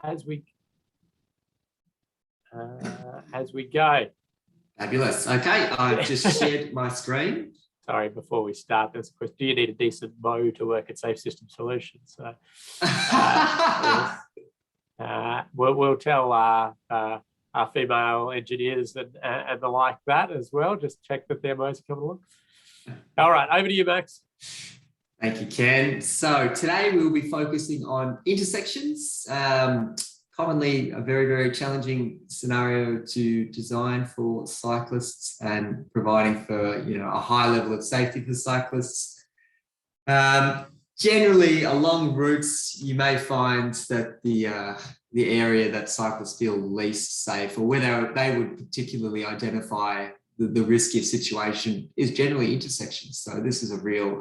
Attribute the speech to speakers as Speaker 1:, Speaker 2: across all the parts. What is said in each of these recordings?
Speaker 1: as we go.
Speaker 2: Fabulous. Okay, I've just shared my screen.
Speaker 1: Sorry, before we start this question, do you need a decent bow to work at Safe System Solutions? So, we'll tell our female engineers and the like that as well. Just check that their bows are coming along. All right, over to you, Max.
Speaker 2: Thank you, Ken. So today we'll be focusing on intersections. Commonly a very, very challenging scenario to design for cyclists and providing for, a high level of safety for cyclists. Generally along routes, you may find that the area that cyclists feel least safe, or where they would particularly identify the riskiest situation, is generally intersections. So this is a real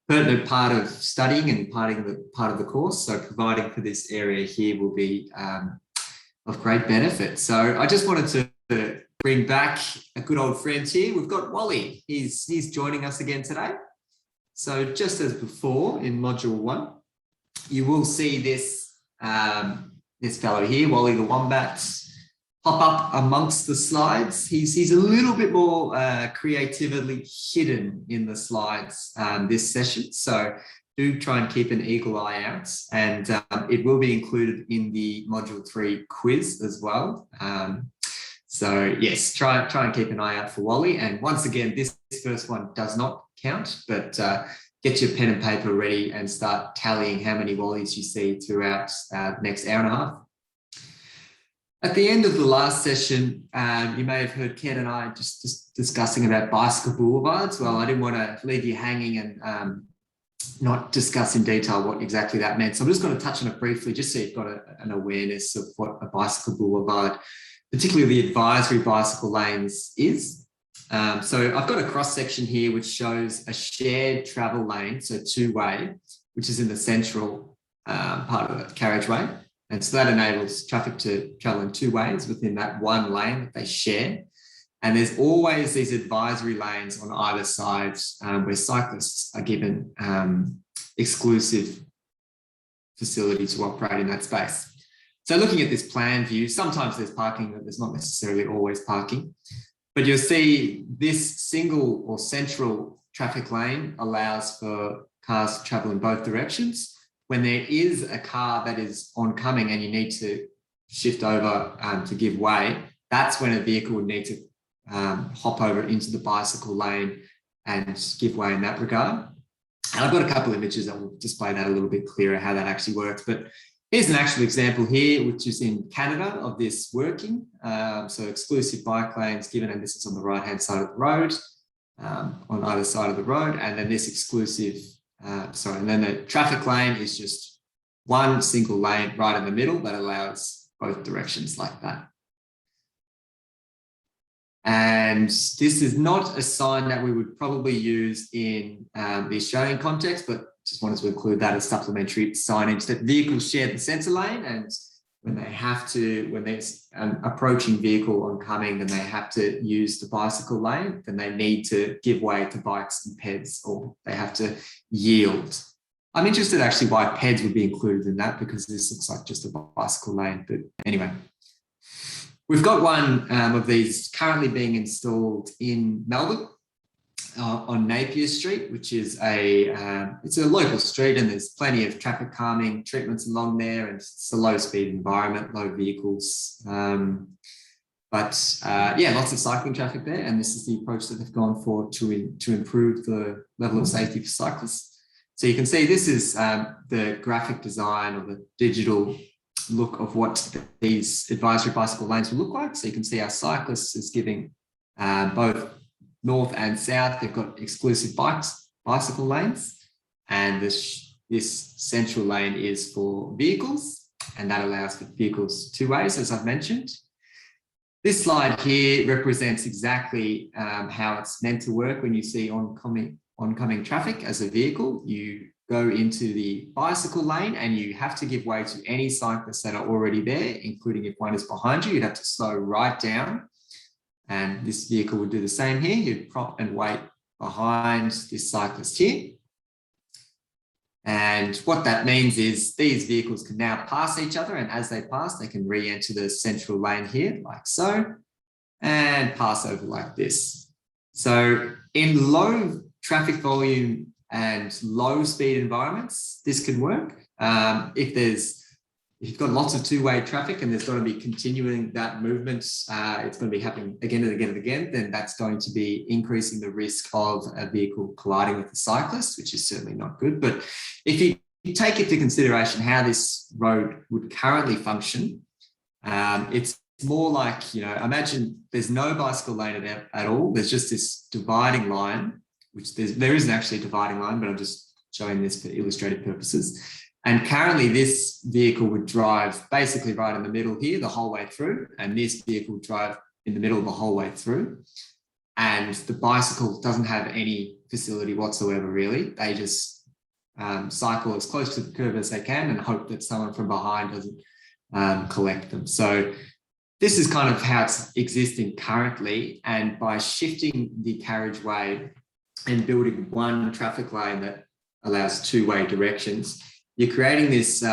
Speaker 2: pertinent part of studying and part of the course. So providing for this area here will be of great benefit. So I just wanted to bring back a good old friend here. We've got Wally. He's joining us again today. So just as before in module 1, you will see this this fellow here, Wally the Wombat, pop up amongst the slides. He's a little bit more creatively hidden in the slides this session. So do try and keep an eagle eye out, and it will be included in the module 3 quiz as well. So yes, try and keep an eye out for Wally. And once again, this first one does not count, but get your pen and paper ready and start tallying how many Wallies you see throughout the next hour and a half. At the end of the last session, you may have heard Ken and I just discussing about bicycle boulevards. Well, I didn't want to leave you hanging and not discuss in detail what exactly that meant. So I'm just going to touch on it briefly, just so you've got an awareness of what a bicycle boulevard, particularly the advisory bicycle lanes, is. So I've got a cross section here which shows a shared travel lane, so two-way, which is in the central part of the carriageway. And so that enables traffic to travel in two ways within that one lane that they share. And there's always these advisory lanes on either side where cyclists are given exclusive facility to operate in that space. So looking at this plan view, sometimes there's parking, but there's not necessarily always parking. But you'll see this single or central traffic lane allows for cars to travel in both directions. When there is a car that is oncoming and you need to shift over to give way, that's when a vehicle would need to hop over into the bicycle lane and give way in that regard. And I've got a couple of images that will display that a little bit clearer, how that actually works. But here's an actual example here, which is in Canada, of this working. So exclusive bike lanes given, and this is on the right-hand side of the road, on either side of the road. And then this exclusive and then the traffic lane is just one single lane right in the middle that allows both directions like that. And this is not a sign that we would probably use in the Australian context, but just wanted to include that as supplementary signage that vehicles share the centre lane, and when there's an approaching vehicle oncoming, then they have to use the bicycle lane, then they need to give way to bikes and peds, or they have to yield. I'm interested actually why peds would be included in that, because this looks like just a bicycle lane. But anyway, we've got one of these currently being installed in Melbourne on Napier Street, which is it's a local street, and there's plenty of traffic calming treatments along there, and it's a low speed environment, low vehicles. Lots of cycling traffic there, and this is the approach that they've gone for to improve the level of safety for cyclists. So you can see this is the graphic design or the digital look of what these advisory bicycle lanes will look like. So you can see our cyclists is giving both north and south, they've got exclusive bicycle lanes, and this central lane is for vehicles, and that allows for vehicles two ways, as I've mentioned. This slide here represents exactly how it's meant to work when you see oncoming traffic as a vehicle. You go into the bicycle lane and you have to give way to any cyclists that are already there, including if one is behind you. You'd have to slow right down. And this vehicle would do the same here. You'd prop and wait behind this cyclist here. And what that means is these vehicles can now pass each other, and as they pass, they can re-enter the central lane here, like so, and pass over like this. So in low traffic volume and low speed environments, this can work. If you've got lots of two-way traffic and there's going to be continuing that movement, it's going to be happening again and again and again, then that's going to be increasing the risk of a vehicle colliding with a cyclist, which is certainly not good. But if you take into consideration how this road would currently function, it's more like, imagine there's no bicycle lane at all. There's just this dividing line, which there isn't actually a dividing line, but I'm just showing this for illustrative purposes. And currently this vehicle would drive basically right in the middle here the whole way through, and this vehicle would drive in the middle the whole way through. And the bicycle doesn't have any facility whatsoever, really. They just cycle as close to the curb as they can and hope that someone from behind doesn't collect them. So this is kind of how it's existing currently. And by shifting the carriageway and building one traffic lane that allows two-way directions, you're creating this,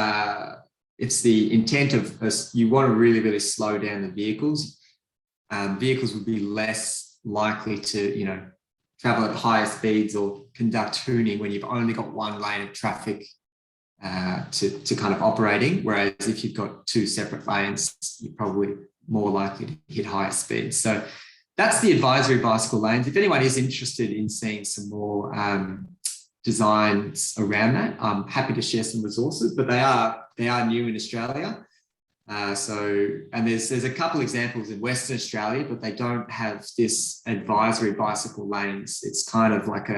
Speaker 2: it's the intent of you want to really, really slow down the vehicles. Vehicles would be less likely to, travel at higher speeds or conduct tuning when you've only got one lane of traffic to kind of operating. Whereas if you've got two separate lanes, you're probably more likely to hit higher speeds. So that's the advisory bicycle lanes. If anyone is interested in seeing some more designs around that, I'm happy to share some resources, but they are new in Australia. And there's a couple examples in Western Australia, but they don't have this advisory bicycle lanes. It's kind of like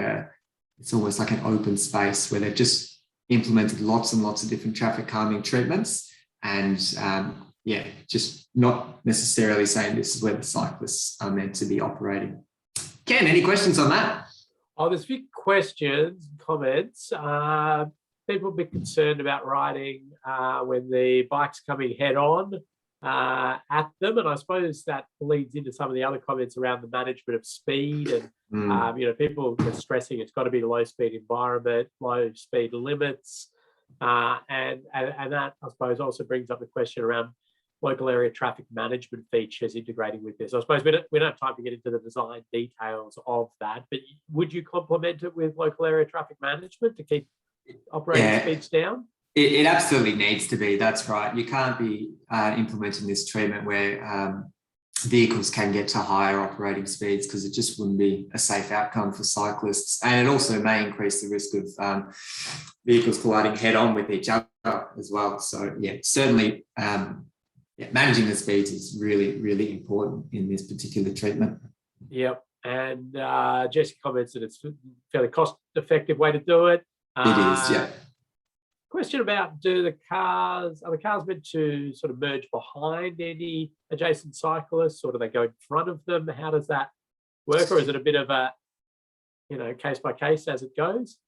Speaker 2: it's almost like an open space where they've just implemented lots and lots of different traffic calming treatments. And just not necessarily saying this is where the cyclists are meant to be operating. Ken, any questions on that?
Speaker 1: Oh, there's a few questions, comments. People a bit concerned about riding when the bike's coming head on at them. And I suppose that leads into some of the other comments around the management of speed. And, people are stressing it's got to be a low speed environment, low speed limits. And that, I suppose, also brings up the question around local area traffic management features integrating with this. I suppose we don't have time to get into the design details of that, but would you complement it with local area traffic management to keep operating speeds down?
Speaker 2: It absolutely needs to be. That's right. You can't be implementing this treatment where vehicles can get to higher operating speeds, because it just wouldn't be a safe outcome for cyclists. And it also may increase the risk of vehicles colliding head on with each other as well. So certainly managing the speeds is really, really important in this particular treatment.
Speaker 1: Yep. And Jesse comments that it's a fairly cost-effective way to do it.
Speaker 2: It is, yeah.
Speaker 1: Question about, are the cars meant to sort of merge behind any adjacent cyclists, or do they go in front of them? How does that work? Or is it a bit of a, case by case as it goes?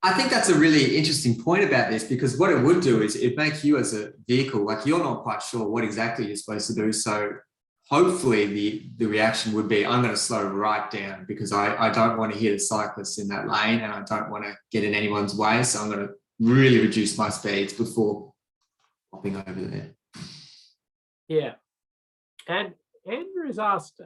Speaker 2: I think that's a really interesting point about this, because what it would do is it make you as a vehicle, like you're not quite sure what exactly you're supposed to do. So hopefully the reaction would be, I'm going to slow right down because I don't want to hit a cyclist in that lane and I don't want to get in anyone's way. So I'm going to really reduce my speeds before hopping over there.
Speaker 1: Yeah. And Andrew has asked,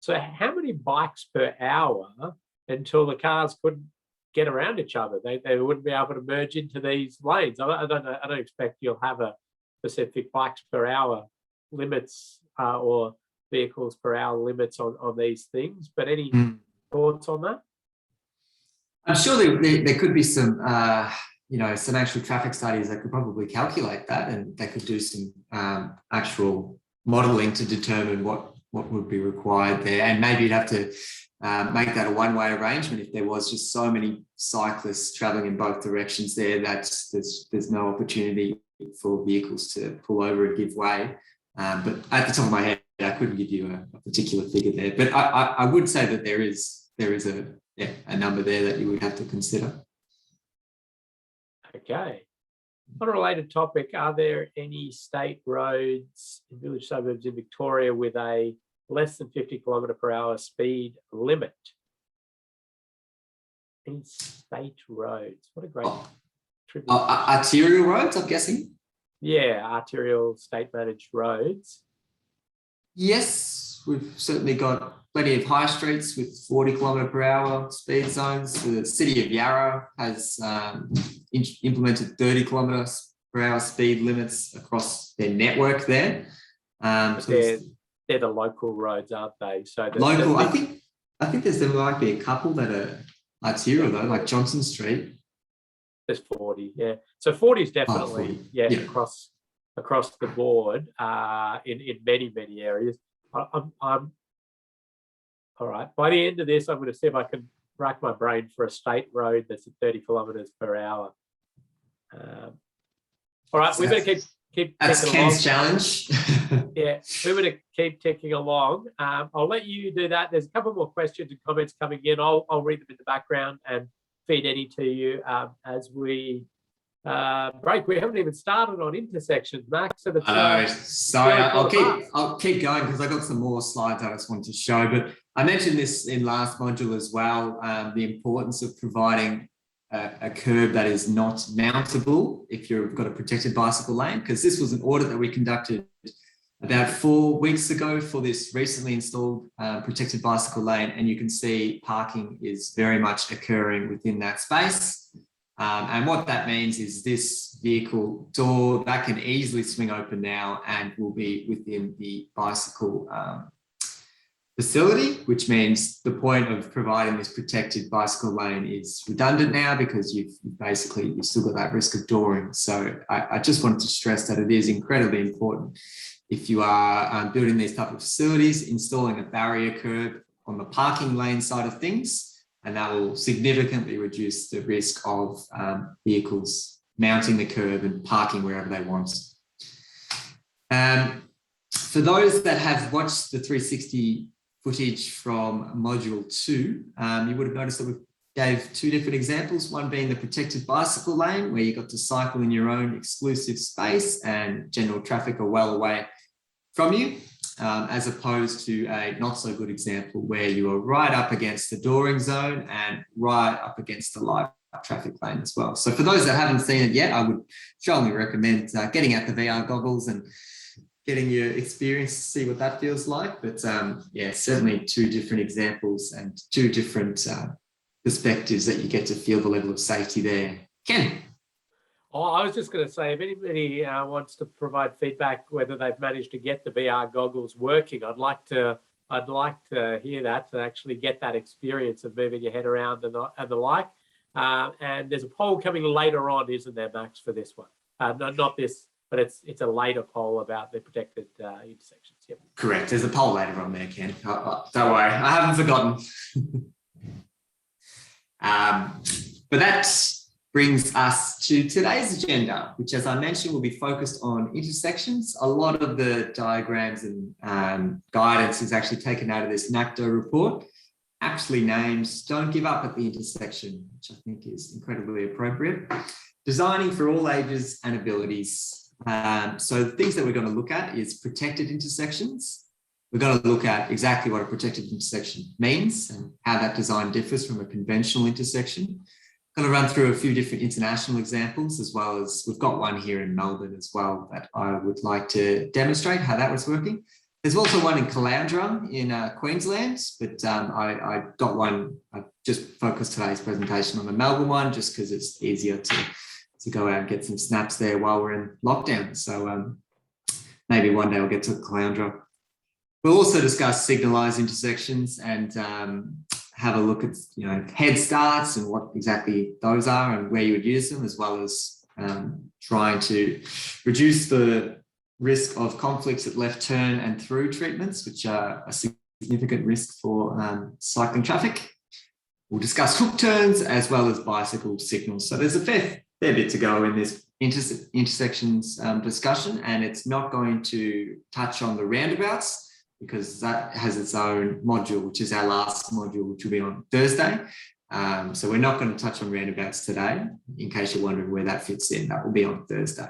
Speaker 1: so how many bikes per hour until the cars couldn't get around each other? They wouldn't be able to merge into these lanes. I don't expect you'll have a specific bikes per hour limits or vehicles per hour limits on these things, but any thoughts on that?
Speaker 2: I'm sure there could be some, some actual traffic studies that could probably calculate that, and they could do some actual modelling to determine what would be required there. And maybe you'd have to make that a one-way arrangement if there was just so many cyclists travelling in both directions there that there's no opportunity for vehicles to pull over and give way. But at the top of my head, I couldn't give you a particular figure there. But I would say that there is a number there that you would have to consider.
Speaker 1: Okay. On a related topic, are there any state roads in village suburbs in Victoria with a less than 50 km/h speed limit? Any state roads? What a great
Speaker 2: Oh,
Speaker 1: trivia.
Speaker 2: arterial roads, I'm guessing.
Speaker 1: Yeah, arterial state managed roads.
Speaker 2: Yes, we've certainly got plenty of high streets with 40 km/h speed zones. The city of Yarra has implemented 30 km/h speed limits across their network there.
Speaker 1: So they're the local roads, aren't they? So
Speaker 2: local, I think there might be a couple that are arterial though, like Johnson Street.
Speaker 1: There's 40, yeah. So 40 is definitely
Speaker 2: 40.
Speaker 1: yeah.
Speaker 2: Yeah.
Speaker 1: across the board in many areas. I'm all right. By the end of this, I'm going to see if I can rack my brain for a state road that's at 30 km/h. All right, we better keep.
Speaker 2: That's Ken's challenge.
Speaker 1: Yeah, we better keep ticking along. I'll let you do that. There's a couple more questions and comments coming in. I'll read them in the background and feed any to you as we break. We haven't even started on intersections, Max. So
Speaker 2: sorry, I'll keep going because I got some more slides I just wanted to show. But I mentioned this in last module as well, the importance of providing a curb that is not mountable if you've got a protected bicycle lane, because this was an audit that we conducted about 4 weeks ago for this recently installed protected bicycle lane, and you can see parking is very much occurring within that space. And what that means is this vehicle door that can easily swing open now and will be within the bicycle facility, which means the point of providing this protected bicycle lane is redundant now because you've still got that risk of dooring. So I just wanted to stress that it is incredibly important if you are building these type of facilities, installing a barrier curb on the parking lane side of things, and that will significantly reduce the risk of vehicles mounting the curb and parking wherever they want. For those that have watched the 360 footage from module 2, you would have noticed that we gave 2 different examples, one being the protected bicycle lane, where you got to cycle in your own exclusive space and general traffic are well away from you, as opposed to a not so good example where you are right up against the dooring zone and right up against the live traffic lane as well. So for those that haven't seen it yet, I would strongly recommend getting out the VR goggles and getting your experience to see what that feels like. But yeah, certainly 2 different examples and 2 different perspectives that you get to feel the level of safety there. Ken?
Speaker 1: Oh, I was just going to say, if anybody wants to provide feedback whether they've managed to get the VR goggles working, I'd like to hear that, to actually get that experience of moving your head around and the like. And there's a poll coming later on, isn't there, Max, for this one? Not this, but it's a later poll about the protected intersections. Yep.
Speaker 2: Correct. There's a poll later on there, Ken. Don't worry, I haven't forgotten. But that brings us to today's agenda, which, as I mentioned, will be focused on intersections. A lot of the diagrams and guidance is actually taken out of this NACDO report, aptly named Don't Give Up at the Intersection, which I think is incredibly appropriate. Designing for all ages and abilities. So the things that we're going to look at is protected intersections. We're going to look at exactly what a protected intersection means and how that design differs from a conventional intersection. Going to run through a few different international examples, as well as we've got one here in Melbourne as well that I would like to demonstrate how that was working. There's also one in Caloundra in Queensland, but I got one, I just focused today's presentation on the Melbourne one just because it's easier to go out and get some snaps there while we're in lockdown. So maybe one day I'll get to Caloundra. We'll also discuss signalised intersections and have a look at head starts and what exactly those are and where you would use them, as well as trying to reduce the risk of conflicts at left turn and through treatments, which are a significant risk for cycling traffic. We'll discuss hook turns as well as bicycle signals. So there's a fair bit to go in this intersections discussion, and it's not going to touch on the roundabouts because that has its own module, which is our last module, which will be on Thursday. So we're not going to touch on roundabouts today. In case you're wondering where that fits in, that will be on Thursday.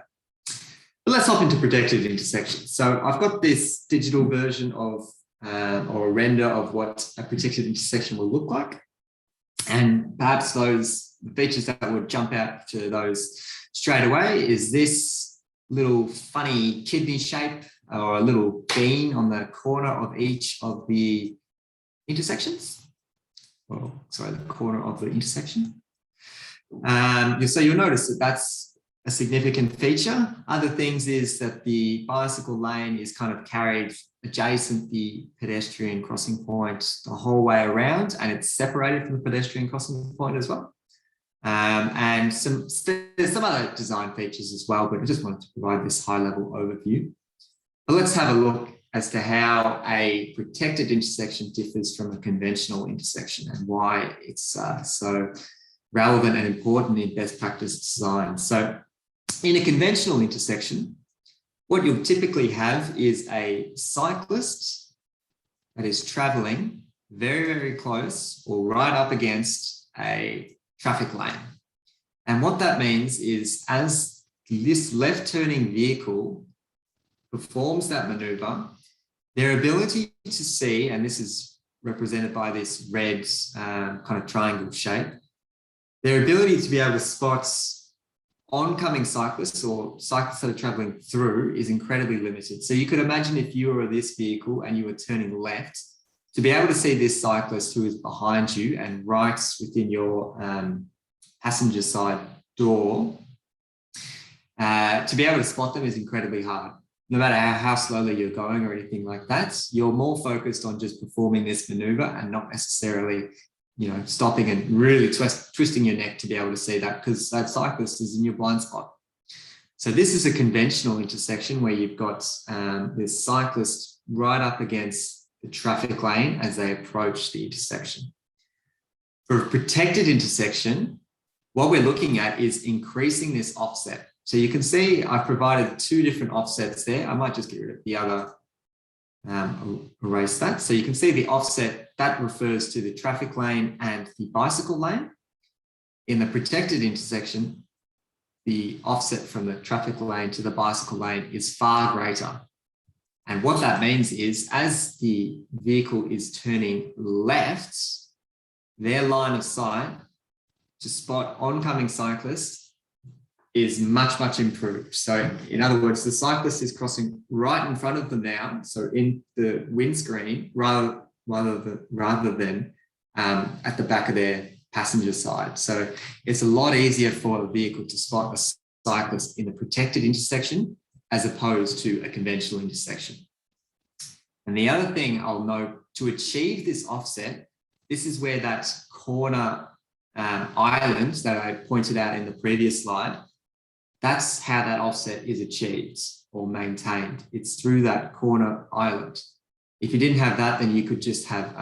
Speaker 2: But let's hop into protected intersections. So I've got this digital version of or a render of what a protected intersection will look like. And perhaps those features that would jump out to those straight away is this little funny kidney shape or a little bean on the corner of each of the intersections. Well, sorry, the corner of the intersection. So you'll notice that that's a significant feature. Other things is that the bicycle lane is kind of carried adjacent the pedestrian crossing point the whole way around, and it's separated from the pedestrian crossing point as well. And there's some other design features as well, but I just wanted to provide this high-level overview. But let's have a look as to how a protected intersection differs from a conventional intersection and why it's so relevant and important in best practice design. So in a conventional intersection, what you'll typically have is a cyclist that is traveling very, very close or right up against a traffic lane. And what that means is as this left turning vehicle performs that maneuver, their ability to see, and this is represented by this red kind of triangle shape, their ability to be able to spot oncoming cyclists or cyclists that are traveling through is incredibly limited. So you could imagine if you were this vehicle and you were turning left, to be able to see this cyclist who is behind you and right within your passenger side door, to be able to spot them is incredibly hard. No matter how slowly you're going or anything like that, you're more focused on just performing this maneuver and not necessarily, stopping and really twisting your neck to be able to see that, because that cyclist is in your blind spot. So this is a conventional intersection where you've got this cyclist right up against the traffic lane as they approach the intersection. For a protected intersection, what we're looking at is increasing this offset. So you can see I've provided two different offsets there. I might just get rid of the other, erase that. So you can see the offset, that refers to the traffic lane and the bicycle lane. In the protected intersection, the offset from the traffic lane to the bicycle lane is far greater. And what that means is as the vehicle is turning left, their line of sight to spot oncoming cyclists is much, much improved. So in other words, the cyclist is crossing right in front of them now, so in the windscreen, rather than at the back of their passenger side. So it's a lot easier for a vehicle to spot a cyclist in a protected intersection as opposed to a conventional intersection. And the other thing I'll note, to achieve this offset, this is where that corner island that I pointed out in the previous slide, that's how that offset is achieved or maintained. It's through that corner island. If you didn't have that, then you could just have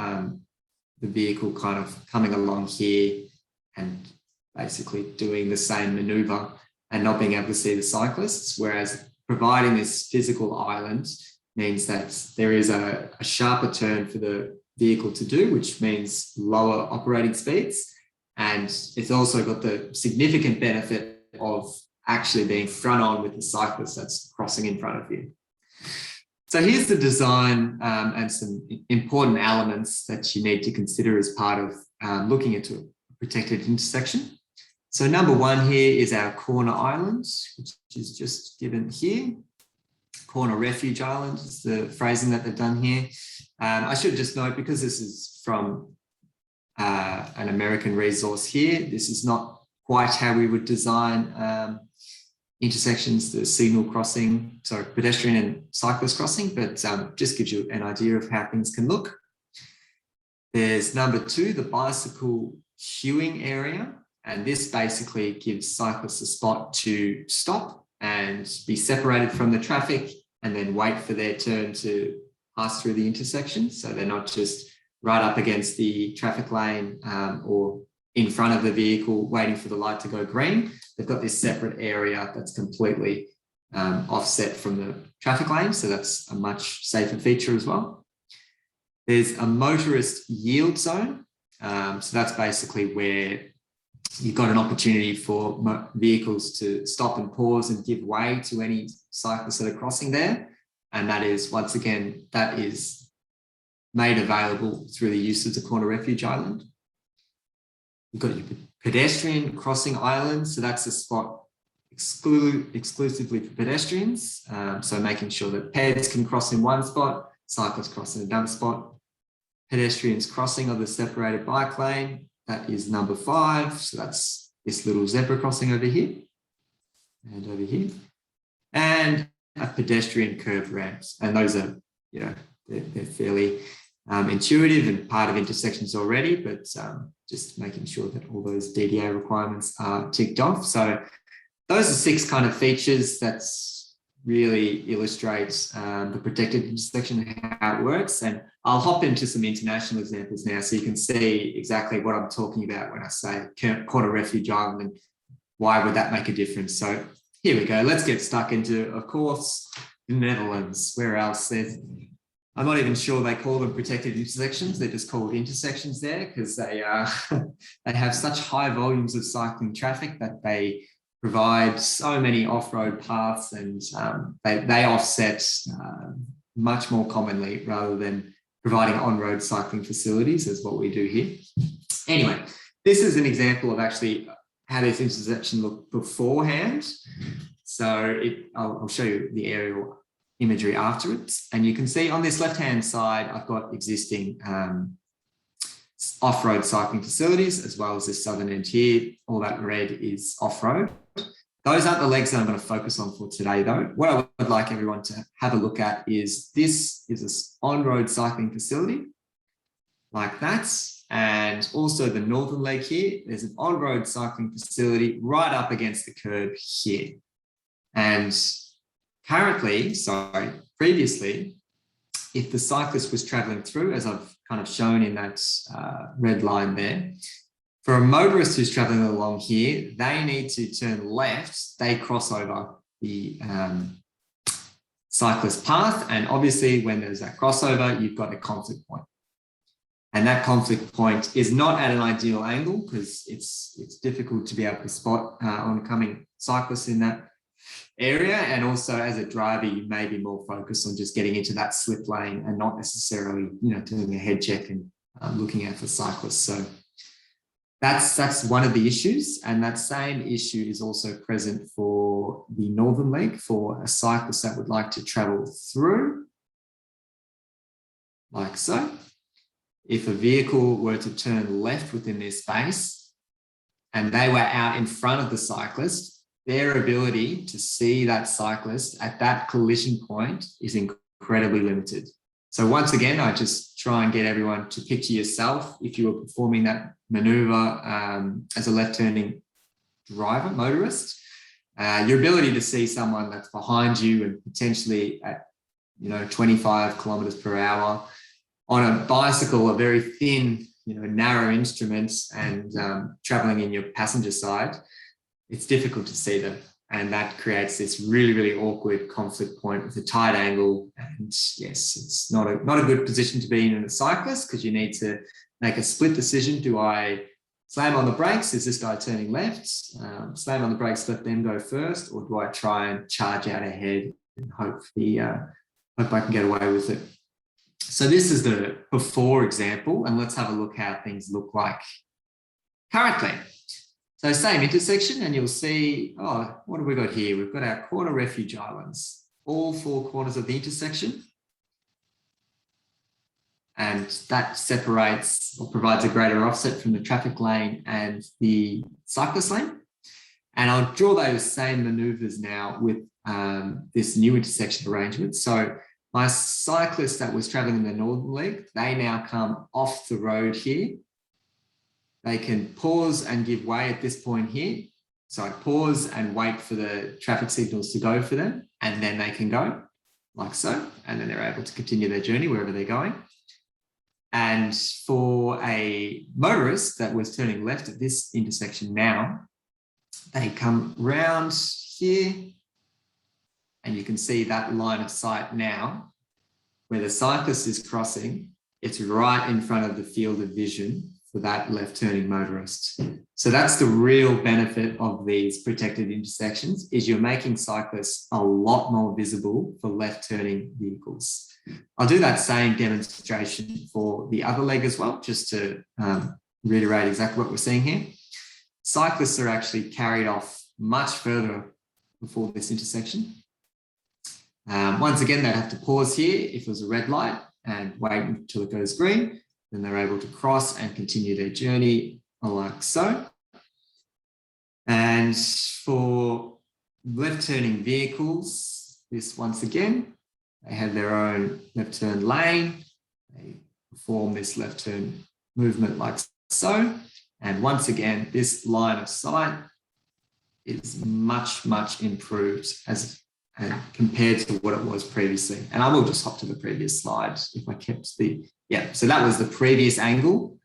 Speaker 2: the vehicle kind of coming along here and basically doing the same maneuver and not being able to see the cyclists, whereas providing this physical island means that there is a sharper turn for the vehicle to do, which means lower operating speeds. And it's also got the significant benefit of actually being front on with the cyclist that's crossing in front of you. So here's the design and some important elements that you need to consider as part of looking into a protected intersection. So number one here is our corner island, which is just given here. Corner refuge island is the phrasing that they've done here. I should just note, because this is from an American resource here, this is not quite how we would design intersections, the signal crossing, sorry, pedestrian and cyclist crossing, but just gives you an idea of how things can look. There's number two, the bicycle queuing area. And this basically gives cyclists a spot to stop and be separated from the traffic and then wait for their turn to pass through the intersection. So they're not just right up against the traffic lane or in front of the vehicle waiting for the light to go green. They've got this separate area that's completely offset from the traffic lane. So that's a much safer feature as well. There's a motorist yield zone. So that's basically where you've got an opportunity for vehicles to stop and pause and give way to any cyclists that are crossing there. And that is, once again, that is made available through the use of the corner refuge island. You've got your pedestrian crossing islands. So that's a spot exclusively for pedestrians. So making sure that peds can cross in one spot, cyclists cross in another spot. Pedestrians crossing of the separated bike lane, that is number 5. So that's this little zebra crossing over here and over here. And a pedestrian curb ramps. And those are, you know, they're fairly intuitive and part of intersections already, but just making sure that all those DDA requirements are ticked off. So those are 6 kind of features that really illustrates the protected intersection and how it works. And I'll hop into some international examples now so you can see exactly what I'm talking about when I say quarter refuge island and why would that make a difference. So here we go. Let's get stuck into, of course, the Netherlands. Where else? I'm not even sure they call them protected intersections. They're just called intersections there because they they have such high volumes of cycling traffic that they provide so many off-road paths, and they offset much more commonly rather than providing on-road cycling facilities as what we do here. Anyway, this is an example of actually how this intersection looked beforehand. So I'll show you the aerial imagery afterwards. And you can see on this left-hand side, I've got existing off-road cycling facilities, as well as this southern end here. All that red is off-road. Those aren't the legs that I'm going to focus on for today, though. What I would like everyone to have a look at is this is an on-road cycling facility like that. And also the northern leg here, there's an on-road cycling facility right up against the curb here. And previously, if the cyclist was traveling through, as I've kind of shown in that red line there, for a motorist who's traveling along here, they need to turn left, they cross over the cyclist path. And obviously when there's that crossover, you've got a conflict point. And that conflict point is not at an ideal angle because it's difficult to be able to spot oncoming cyclists in that area. And also as a driver, you may be more focused on just getting into that slip lane and not necessarily, you know, doing a head check and looking out for cyclists. So that's one of the issues. And that same issue is also present for the northern leg for a cyclist that would like to travel through, like so. If a vehicle were to turn left within this space and they were out in front of the cyclist, their ability to see that cyclist at that collision point is incredibly limited. So once again, I just try and get everyone to picture yourself if you were performing that maneuver as a left-turning driver, motorist, your ability to see someone that's behind you and potentially at 25 kilometers per hour on a bicycle, a very thin, narrow instrument, and traveling in your passenger side, it's difficult to see them. And that creates this really, really awkward conflict point with a tight angle. And yes, it's not a good position to be in a cyclist because you need to make a split decision. Do I slam on the brakes? Is this guy turning left? Slam on the brakes, let them go first, or do I try and charge out ahead and hope I can get away with it? So this is the before example, and let's have a look how things look like currently. So same intersection, and you'll see, what have we got here? We've got our corner refuge islands, all 4 corners of the intersection. And that separates or provides a greater offset from the traffic lane and the cyclist lane. And I'll draw those same maneuvers now with this new intersection arrangement. So my cyclist that was traveling in the northern leg, they now come off the road here. They can pause and give way at this point here. So I pause and wait for the traffic signals to go for them, and then they can go like so. And then they're able to continue their journey wherever they're going. And for a motorist that was turning left at this intersection now, they come round here, and you can see that line of sight now where the cyclist is crossing. It's right in front of the field of vision for that left-turning motorist. So that's the real benefit of these protected intersections, is you're making cyclists a lot more visible for left-turning vehicles. I'll do that same demonstration for the other leg as well, just to reiterate exactly what we're seeing here. Cyclists are actually carried off much further before this intersection. Once again, they have to pause here if it was a red light and wait until it goes green. Then they're able to cross and continue their journey like so. And for left turning vehicles, this once again, they have their own left turn lane. They perform this left turn movement like so. And once again, this line of sight is much, much improved as compared to what it was previously. And I will just hop to the previous slide if I kept yeah, so that was the previous angle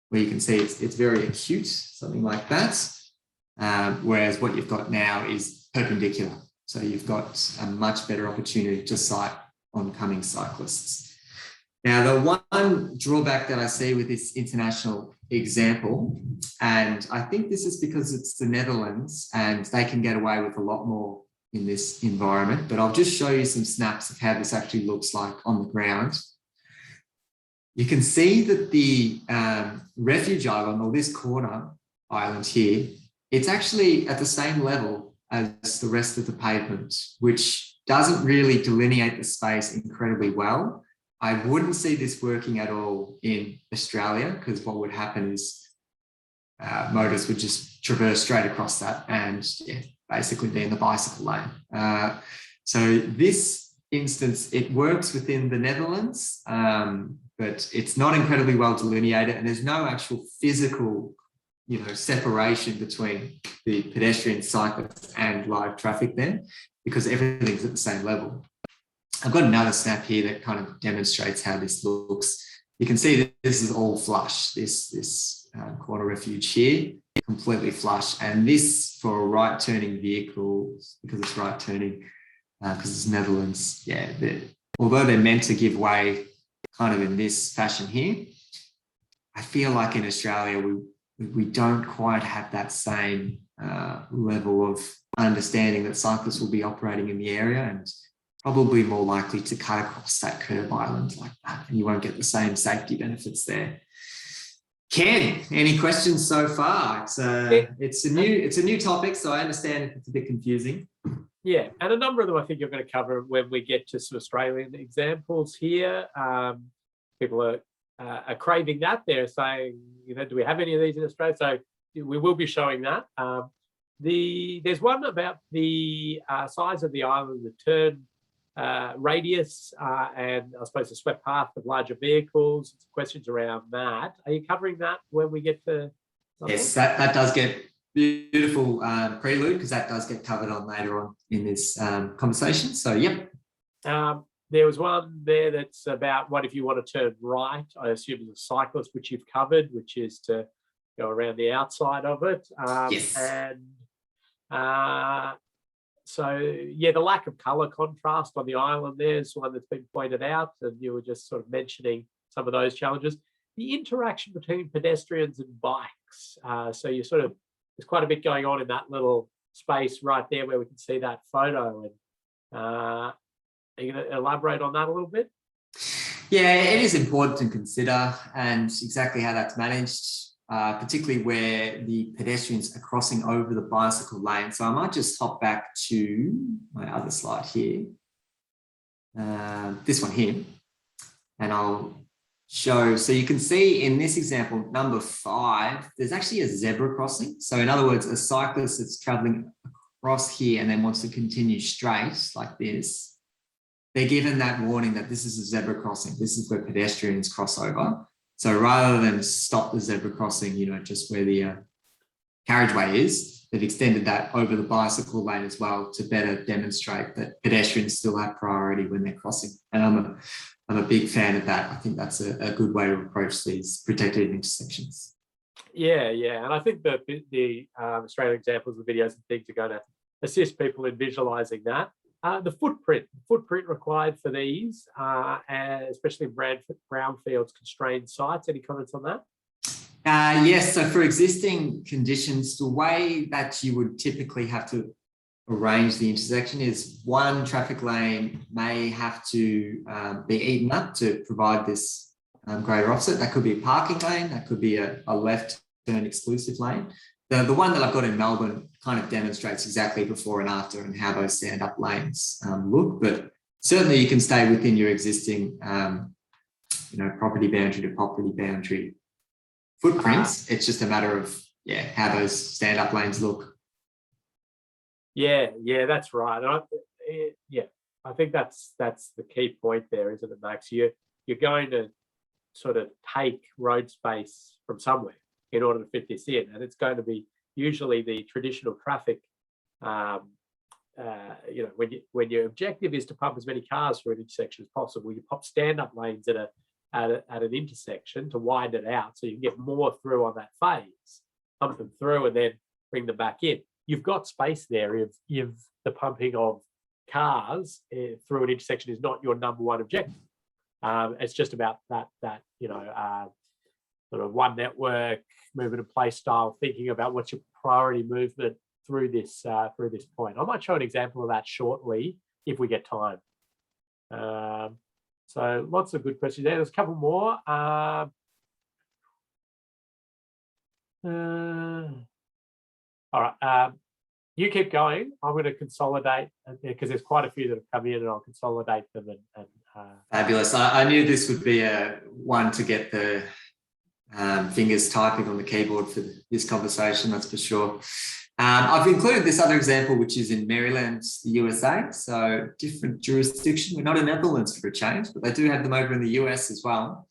Speaker 2: where you can see it's very acute, something like that. Whereas what you've got now is perpendicular. So you've got a much better opportunity to sight oncoming cyclists. Now, the one drawback that I see with this international example, and I think this is because it's the Netherlands and they can get away with a lot more in this environment, but I'll just show you some snaps of how this actually looks like on the ground. You can see that the refuge island, or this corner island here, it's actually at the same level as the rest of the pavement, which doesn't really delineate the space incredibly well. I wouldn't see this working at all in Australia, because what would happen is motors would just traverse straight across that and basically be in the bicycle lane. So this instance, it works within the Netherlands, but it's not incredibly well delineated, and there's no actual physical separation between the pedestrian, cyclists and live traffic there, because everything's at the same level. I've got another snap here that kind of demonstrates how this looks. You can see that this is all flush, this corner refuge here, completely flush. And this for a right turning vehicle, because it's right turning, because it's Netherlands, although they're meant to give way kind of in this fashion here, I feel like in Australia, we don't quite have that same level of understanding that cyclists will be operating in the area, and probably more likely to cut across that curve island like that, and you won't get the same safety benefits there. Ken, any questions so far? It's a new topic, so I understand if it's a bit confusing.
Speaker 1: Yeah, and a number of them I think you're going to cover when we get to some Australian examples here. People are craving that. They're saying, do we have any of these in Australia? So we will be showing that. There's one about the size of the island, the turn radius, and I suppose the swept path of larger vehicles. Questions around that. Are you covering that when we get to?
Speaker 2: Yes, that does get beautiful prelude, because that does get covered on later on in this conversation. So, yep.
Speaker 1: There was one there that's about what if you want to turn right. I assume as a cyclist, which you've covered, which is to go around the outside of it.
Speaker 2: Yes.
Speaker 1: And the lack of colour contrast on the island there is one that's been pointed out, and you were just sort of mentioning some of those challenges. The interaction between pedestrians and bikes. So there's quite a bit going on in that little space right there where we can see that photo. And are you going to elaborate on that a little bit?
Speaker 2: Yeah, it is important to consider, and exactly how that's managed, particularly where the pedestrians are crossing over the bicycle lane. So I might just hop back to my other slide here, this one here, and I'll show. So you can see in this example, number 5, there's actually a zebra crossing. So in other words, a cyclist that's traveling across here and then wants to continue straight like this, they're given that warning that this is a zebra crossing. This is where pedestrians cross over. So rather than stop the zebra crossing, just where the carriageway is, they've extended that over the bicycle lane as well to better demonstrate that pedestrians still have priority when they're crossing. And I'm a big fan of that. I think that's a good way to approach these protected intersections.
Speaker 1: Yeah, and I think that the Australian examples of videos and things are going to assist people in visualising that. The footprint required for these, especially in brownfields constrained sites. Any comments on that?
Speaker 2: Yes, so for existing conditions, the way that you would typically have to arrange the intersection is one traffic lane may have to be eaten up to provide this greater offset. That could be a parking lane. That could be a left turn exclusive lane. The one that I've got in Melbourne kind of demonstrates exactly before and after and how those stand-up lanes look. But certainly you can stay within your existing, property boundary to property boundary footprints. It's just a matter of, how those stand-up lanes look.
Speaker 1: Yeah, that's right. I think that's the key point there, isn't it, Max? You're going to sort of take road space from somewhere in order to fit this in, and it's going to be usually the traditional traffic. When your objective is to pump as many cars through an intersection as possible, you pop stand-up lanes at an intersection to widen it out so you can get more through on that phase, pump them through, and then bring them back in. You've got space there if the pumping of cars through an intersection is not your number one objective. It's just about that sort of one network movement and play style, thinking about what's your priority movement through this point. I might show an example of that shortly if we get time. So lots of good questions there. There's a couple more. All right. You keep going. I'm going to consolidate because there's quite a few that have come in, and I'll consolidate them.
Speaker 2: Fabulous. I knew this would be one to get the fingers typing on the keyboard for this conversation, that's for sure. I've included this other example, which is in Maryland, the USA. So different jurisdiction. We're not in Netherlands for a change, but they do have them over in the US as well.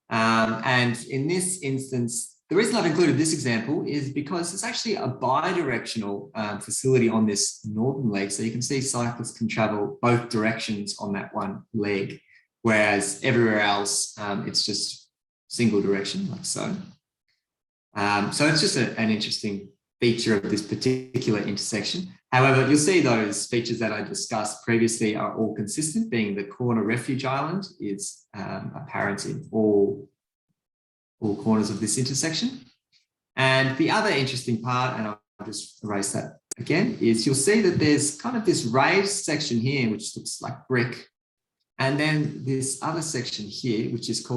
Speaker 2: And in this instance, the reason I've included this example is because it's actually a bi-directional facility on this northern leg. So you can see cyclists can travel both directions on that one leg, whereas everywhere else, it's just single direction, like so. So it's just an interesting feature of this particular intersection. However, you'll see those features that I discussed previously are all consistent, being the corner refuge island is apparent in all corners of this intersection. And the other interesting part, and I'll just erase that again, is you'll see that there's kind of this raised section here, which looks like brick. And then this other section here, which is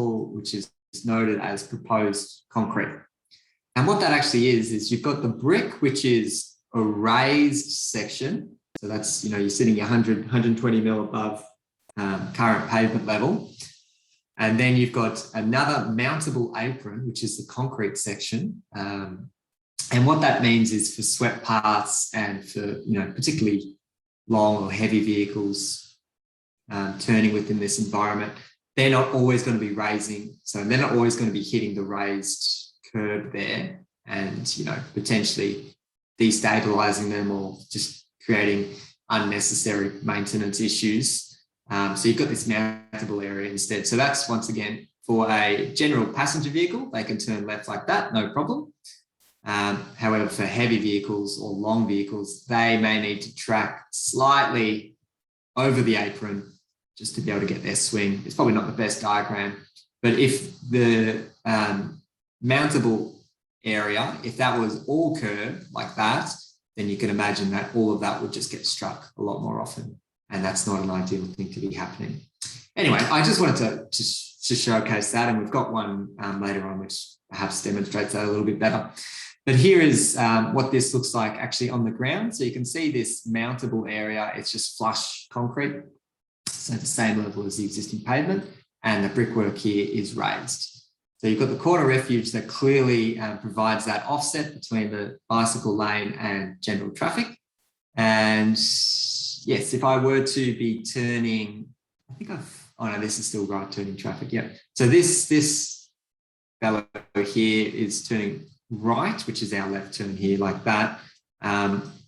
Speaker 2: noted as proposed concrete. And what that actually is you've got the brick, which is a raised section. So that's, you're sitting 100, 120 mil above current pavement level. And then you've got another mountable apron, which is the concrete section. And what that means is for swept paths and for, particularly long or heavy vehicles turning within this environment, they're not always going to be raising. So they're not always going to be hitting the raised curb there and, potentially destabilizing them or just creating unnecessary maintenance issues. So you've got this mountable area instead. So that's, once again, for a general passenger vehicle, they can turn left like that, no problem. However, for heavy vehicles or long vehicles, they may need to track slightly over the apron just to be able to get their swing. It's probably not the best diagram, but if the mountable area, if that was all curb like that, then you can imagine that all of that would just get struck a lot more often. And that's not an ideal thing to be happening. Anyway, I just wanted to showcase that. And we've got one later on, which perhaps demonstrates that a little bit better. But here is what this looks like actually on the ground. So you can see this mountable area. It's just flush concrete. So the same level as the existing pavement. And the brickwork here is raised. So you've got the corner refuge that clearly provides that offset between the bicycle lane and general traffic. And yes, if I were to be turning, this is still right turning traffic. Yeah. So this fellow here is turning right, which is our left turn here like that.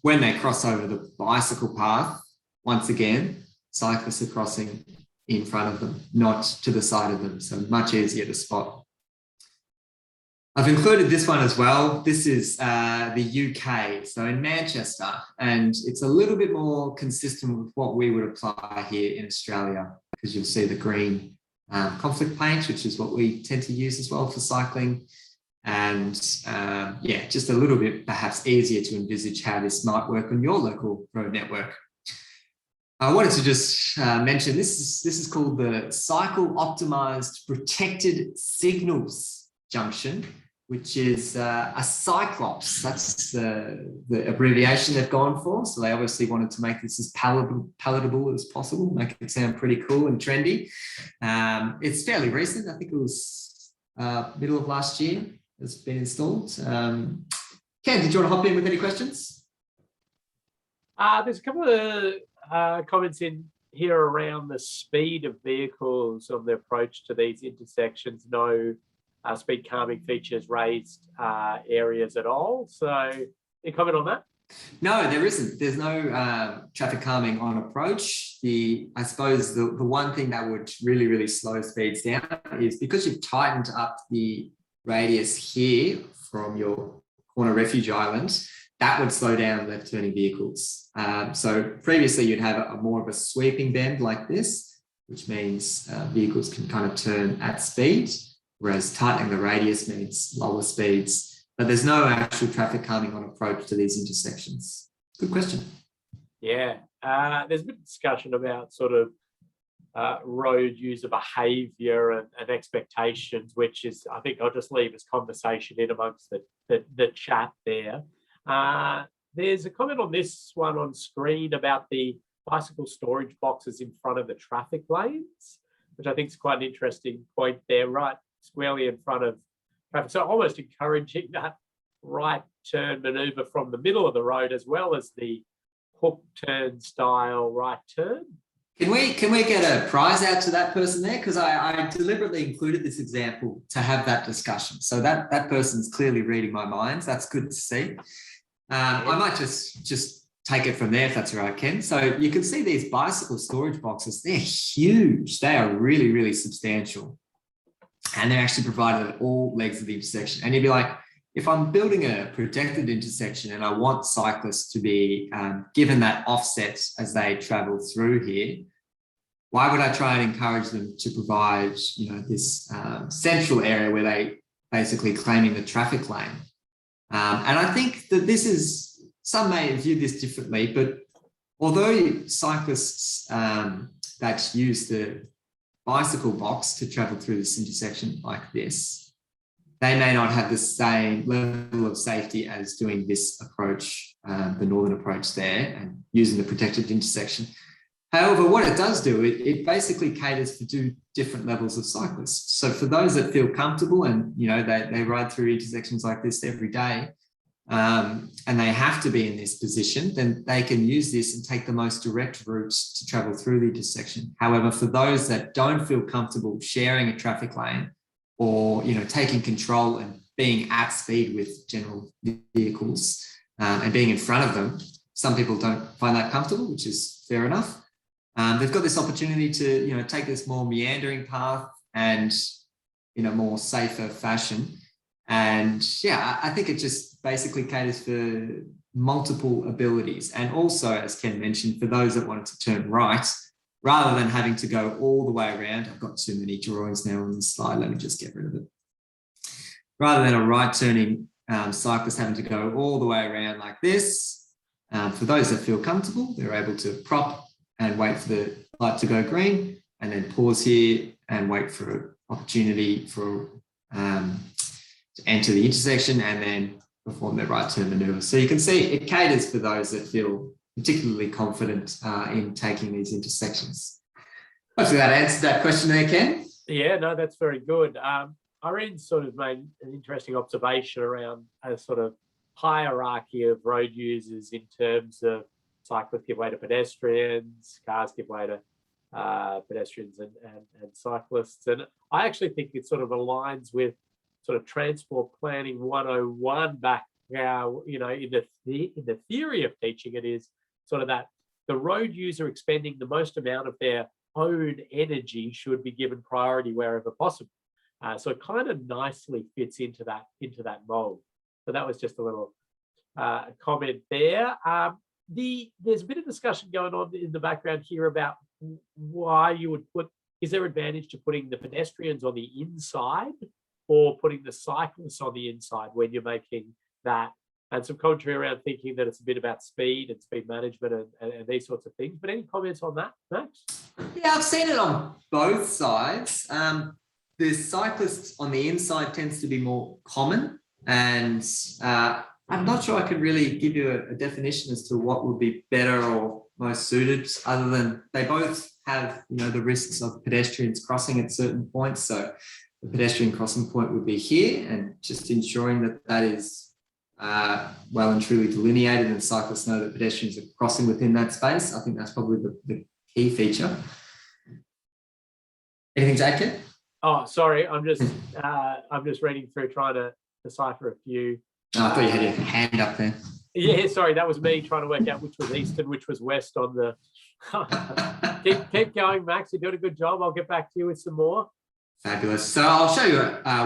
Speaker 2: When they cross over the bicycle path, once again, cyclists are crossing in front of them, not to the side of them. So much easier to spot. I've included this one as well. This is the UK, so in Manchester, and it's a little bit more consistent with what we would apply here in Australia, because you'll see the green conflict paint, which is what we tend to use as well for cycling. And just a little bit perhaps easier to envisage how this might work on your local road network. I wanted to just mention this is called the cycle optimized protected signals junction, which is a cyclops. That's the abbreviation they've gone for. So they obviously wanted to make this as palatable as possible, make it sound pretty cool and trendy. It's fairly recent. I think it was middle of last year it's been installed. Ken, did you want to hop in with any questions?
Speaker 1: There's a couple of comments in here around the speed of vehicles on the approach to these intersections. No speed calming features, raised areas at all. So, any comment on that?
Speaker 2: No, there isn't. There's no traffic calming on approach. I suppose the one thing that would really slow speeds down is because you've tightened up the radius here from your corner refuge island, that would slow down left turning vehicles. So previously you'd have a more of a sweeping bend like this, which means vehicles can kind of turn at speed, whereas tightening the radius means lower speeds. But there's no actual traffic calming on approach to these intersections. Good question.
Speaker 1: Yeah, there's been discussion about sort of road user behaviour and expectations, which is, I think I'll just leave as conversation in amongst the chat there. There's a comment on this one on screen about the bicycle storage boxes in front of the traffic lanes, which I think is quite an interesting point there, right squarely in front of traffic. So almost encouraging that right turn manoeuvre from the middle of the road as well as the hook turn style right turn.
Speaker 2: Can we get a prize out to that person there? Because I deliberately included this example to have that discussion. So that person's clearly reading my mind. That's good to see. I might just take it from there if that's all right, Ken. So you can see these bicycle storage boxes. They're huge. They are really substantial. And they're actually provided at all legs of the intersection. And you'd be like, if I'm building a protected intersection and I want cyclists to be given that offset as they travel through here, why would I try and encourage them to provide, this central area where they basically claiming the traffic lane? And I think that some may view this differently, but although cyclists that use the bicycle box to travel through this intersection like this, they may not have the same level of safety as doing this approach, the northern approach there, and using the protected intersection. However, what it does do, it basically caters for two different levels of cyclists. So for those that feel comfortable and, they ride through intersections like this every day, and they have to be in this position, then they can use this and take the most direct routes to travel through the intersection. However, for those that don't feel comfortable sharing a traffic lane or, taking control and being at speed with general vehicles and being in front of them, some people don't find that comfortable, which is fair enough. They've got this opportunity to, take this more meandering path and in a more safer fashion. And yeah, I think it just basically caters for multiple abilities. And also, as Ken mentioned, for those that wanted to turn right, rather than having to go all the way around. I've got too many drawings now on this slide. Let me just get rid of it. Rather than a right turning cyclist having to go all the way around like this, for those that feel comfortable, they're able to prop and wait for the light to go green and then pause here and wait for an opportunity for to enter the intersection and then perform their right turn maneuver. So you can see it caters for those that feel particularly confident in taking these intersections. Hopefully that answered that question there, Ken.
Speaker 1: Yeah, no, that's very good. Irene sort of made an interesting observation around a sort of hierarchy of road users in terms of cyclists give way to pedestrians, cars give way to pedestrians and cyclists. And I actually think it sort of aligns with sort of transport planning 101 back now, in the theory of teaching. It is sort of that the road user expending the most amount of their own energy should be given priority wherever possible. So it kind of nicely fits into that mold. So that was just a little comment there. There's a bit of discussion going on in the background here about why you would is there advantage to putting the pedestrians on the inside or putting the cyclists on the inside when you're making that and some commentary around thinking that it's a bit about speed and speed management and these sorts of things. But any comments on that, Max?
Speaker 2: Yeah, I've seen it on both sides. The cyclist on the inside tends to be more common, and I'm not sure I can really give you a definition as to what would be better or most suited, other than they both have, the risks of pedestrians crossing at certain points. So the pedestrian crossing point would be here, and just ensuring that is well and truly delineated, and cyclists know that pedestrians are crossing within that space. I think that's probably the key feature. Anything to add, Ken?
Speaker 1: Oh, sorry, I'm just reading through, trying to decipher a few.
Speaker 2: Oh, I thought you had your hand up there.
Speaker 1: Yeah, sorry, that was me trying to work out which was east and which was west on the. keep going, Max. You're doing a good job. I'll get back to you with some more.
Speaker 2: Fabulous. So I'll show you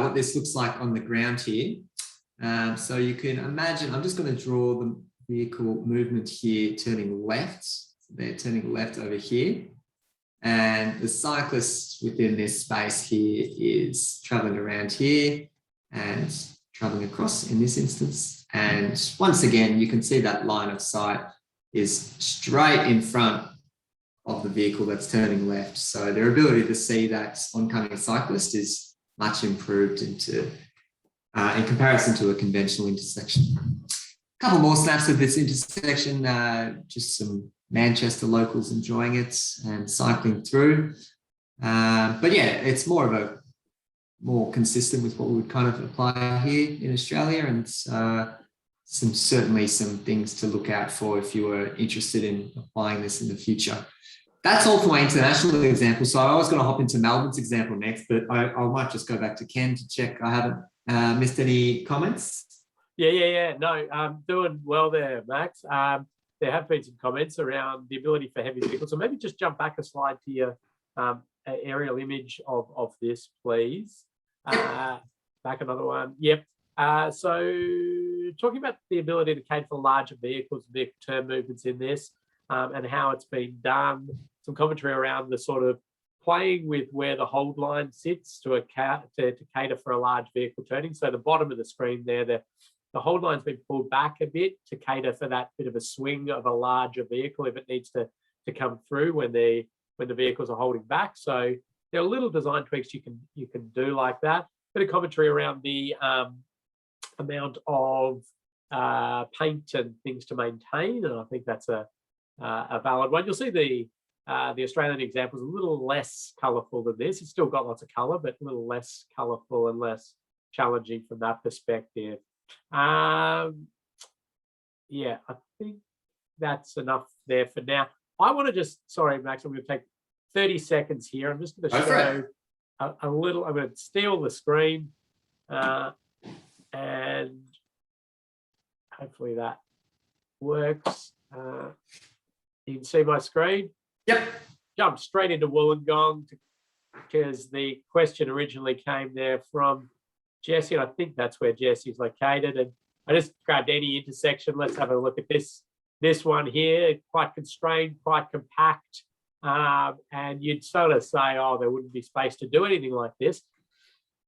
Speaker 2: what this looks like on the ground here. So you can imagine, I'm just going to draw the vehicle movement here, turning left. So they're turning left over here. And the cyclist within this space here is traveling around here and traveling across in this instance. And once again, you can see that line of sight is straight in front of the vehicle that's turning left. So their ability to see that oncoming cyclist is much improved in comparison to a conventional intersection. A couple more snaps of this intersection, just some Manchester locals enjoying it and cycling through. But yeah, it's more consistent with what we would kind of apply here in Australia, and certainly some things to look out for if you were interested in applying this in the future. That's all for my international example. So I was going to hop into Melbourne's example next, but I might just go back to Ken to check I haven't missed any comments.
Speaker 1: Yeah. No, doing well there, Max. There have been some comments around the ability for heavy vehicles. So maybe just jump back a slide to your aerial image of this, please. Back another one. Yep. So talking about the ability to cater for larger vehicles, vehicle turn movements in this, and how it's been done. Some commentary around the sort of playing with where the hold line sits to cater for a large vehicle turning. So the bottom of the screen there, the hold line's been pulled back a bit to cater for that bit of a swing of a larger vehicle if it needs to come through when the vehicles are holding back. So there are little design tweaks you can do like that. Bit of commentary around the amount of paint and things to maintain, and I think that's a valid one. You'll see the Australian example is a little less colourful than this. It's still got lots of colour, but a little less colourful and less challenging from that perspective. Yeah, I think that's enough there for now. I want to just, sorry, Max, I'm going to take 30 seconds here. I'm just going to show a little, I'm going to steal the screen and hopefully that works. You can see my screen.
Speaker 2: Yep.
Speaker 1: Jump straight into Wollongong because the question originally came there from Jesse, and I think that's where Jesse's located. And I just grabbed any intersection. Let's have a look at this one here. Quite constrained, quite compact. And you'd sort of say, oh, there wouldn't be space to do anything like this.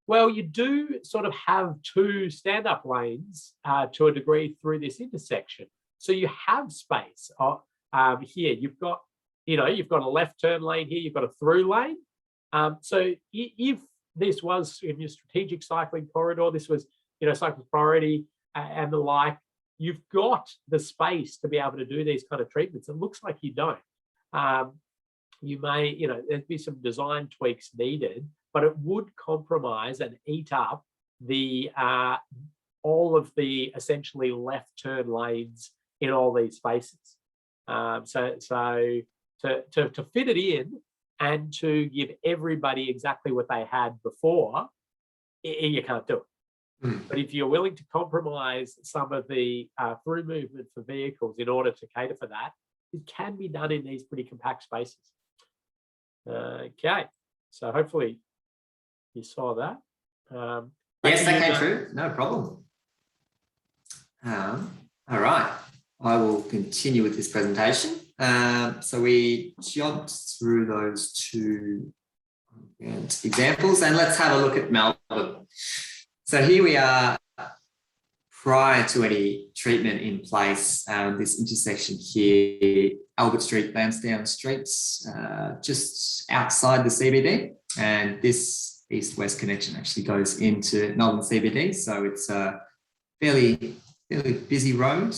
Speaker 1: Well, you do sort of have two stand-up lanes to a degree through this intersection. So you have space. Here, you've got a left turn lane here, you've got a through lane. So if this was in your strategic cycling corridor, this was, cyclist priority and the like, you've got the space to be able to do these kind of treatments. It looks like you don't. You may, there'd be some design tweaks needed, but it would compromise and eat up the all of the essentially left turn lanes in all these spaces. So to fit it in and to give everybody exactly what they had before, you can't do it. But if you're willing to compromise some of the through movement for vehicles in order to cater for that, it can be done in these pretty compact spaces. Okay, so hopefully you saw that.
Speaker 2: Yes, that came through. No problem. All right, I will continue with this presentation. So we jumped through those two examples, and let's have a look at Melbourne. So here we are prior to any treatment in place, this intersection here, Albert Street, Lansdowne Streets, just outside the CBD, and this east-west connection actually goes into Melbourne CBD, so it's a fairly busy road.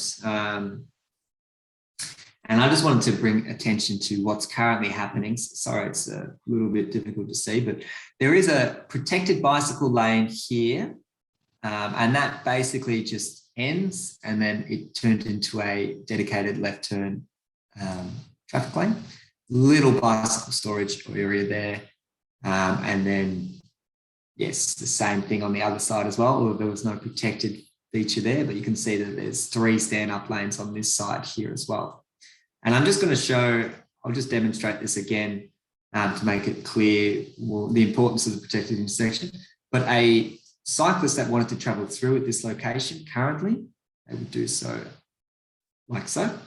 Speaker 2: And I just wanted to bring attention to what's currently happening. Sorry, it's a little bit difficult to see, but there is a protected bicycle lane here, and that basically just ends, and then it turned into a dedicated left turn traffic lane. Little bicycle storage area there, and then yes, the same thing on the other side as well. Although there was no protected feature there, but you can see that there's 3 stand-up lanes on this side here as well. And I'm just going to show, I'll just demonstrate this again to make it clear the importance of the protected intersection. But a cyclist that wanted to travel through at this location currently, they would do so like so.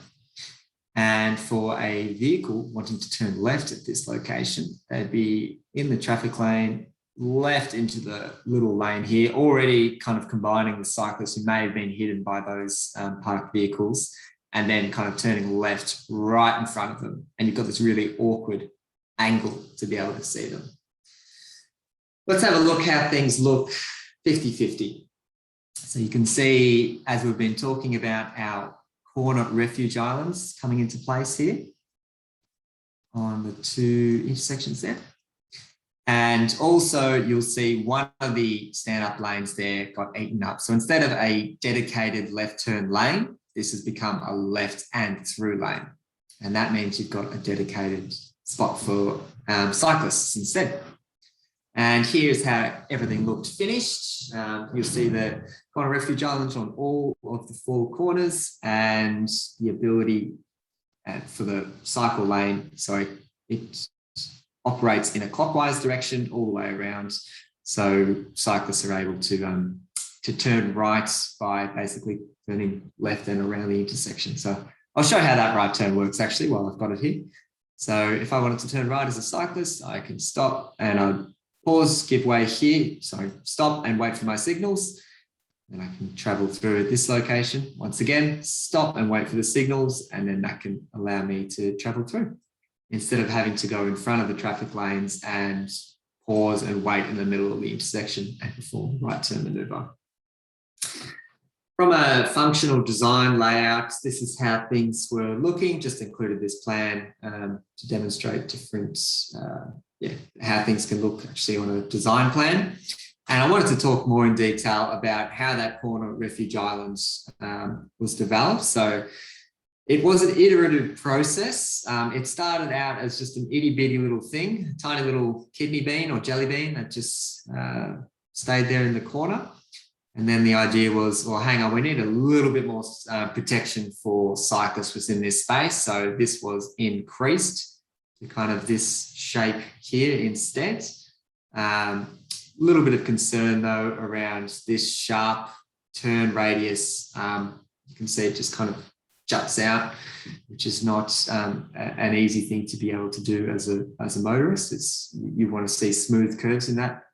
Speaker 2: And for a vehicle wanting to turn left at this location, they'd be in the traffic lane, left into the little lane here, already kind of combining the cyclists who may have been hidden by those parked vehicles, and then kind of turning left right in front of them. And you've got this really awkward angle to be able to see them. Let's have a look how things look 50-50. So you can see, as we've been talking about, our corner refuge islands coming into place here on the 2 intersections there. And also you'll see one of the stand-up lanes there got eaten up. So instead of a dedicated left turn lane, this has become a left and through lane. And that means you've got a dedicated spot for cyclists instead. And here's how everything looked finished. You'll see the corner refuge islands on all of the 4 corners, and the ability for the cycle lane, so it operates in a clockwise direction all the way around. So cyclists are able to turn right by basically turning left and around the intersection. So I'll show how that right turn works actually while I've got it here. So if I wanted to turn right as a cyclist, I can stop and I'd pause, give way here. So stop and wait for my signals. Then I can travel through at this location. Once again, stop and wait for the signals, and then that can allow me to travel through instead of having to go in front of the traffic lanes and pause and wait in the middle of the intersection and perform right turn maneuver. From a functional design layout, this is how things were looking. Just included this plan to demonstrate different, how things can look actually on a design plan. And I wanted to talk more in detail about how that corner refuge islands was developed. So it was an iterative process. It started out as just an itty bitty little thing, a tiny little kidney bean or jelly bean that just stayed there in the corner. And then the idea was, well, hang on, we need a little bit more protection for cyclists within this space. So this was increased to kind of this shape here instead. A little bit of concern though around this sharp turn radius. You can see it just kind of juts out, which is not an easy thing to be able to do as a motorist. You want to see smooth curves in that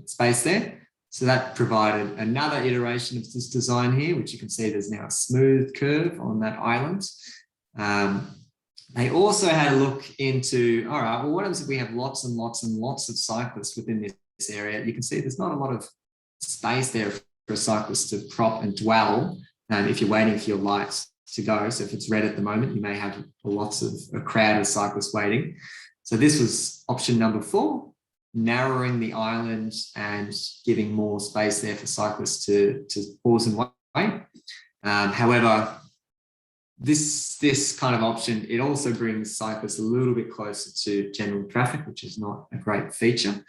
Speaker 2: space there. So that provided another iteration of this design here, which you can see there's now a smooth curve on that island. They also had a look into, all right, well, what happens if we have lots and lots and lots of cyclists within this area? You can see there's not a lot of space there for a cyclist to prop and dwell if you're waiting for your lights to go. So if it's red at the moment, you may have a crowd of cyclists waiting. So this was option number 4. Narrowing the island and giving more space there for cyclists to pause and wait. However, this kind of option, it also brings cyclists a little bit closer to general traffic, which is not a great feature.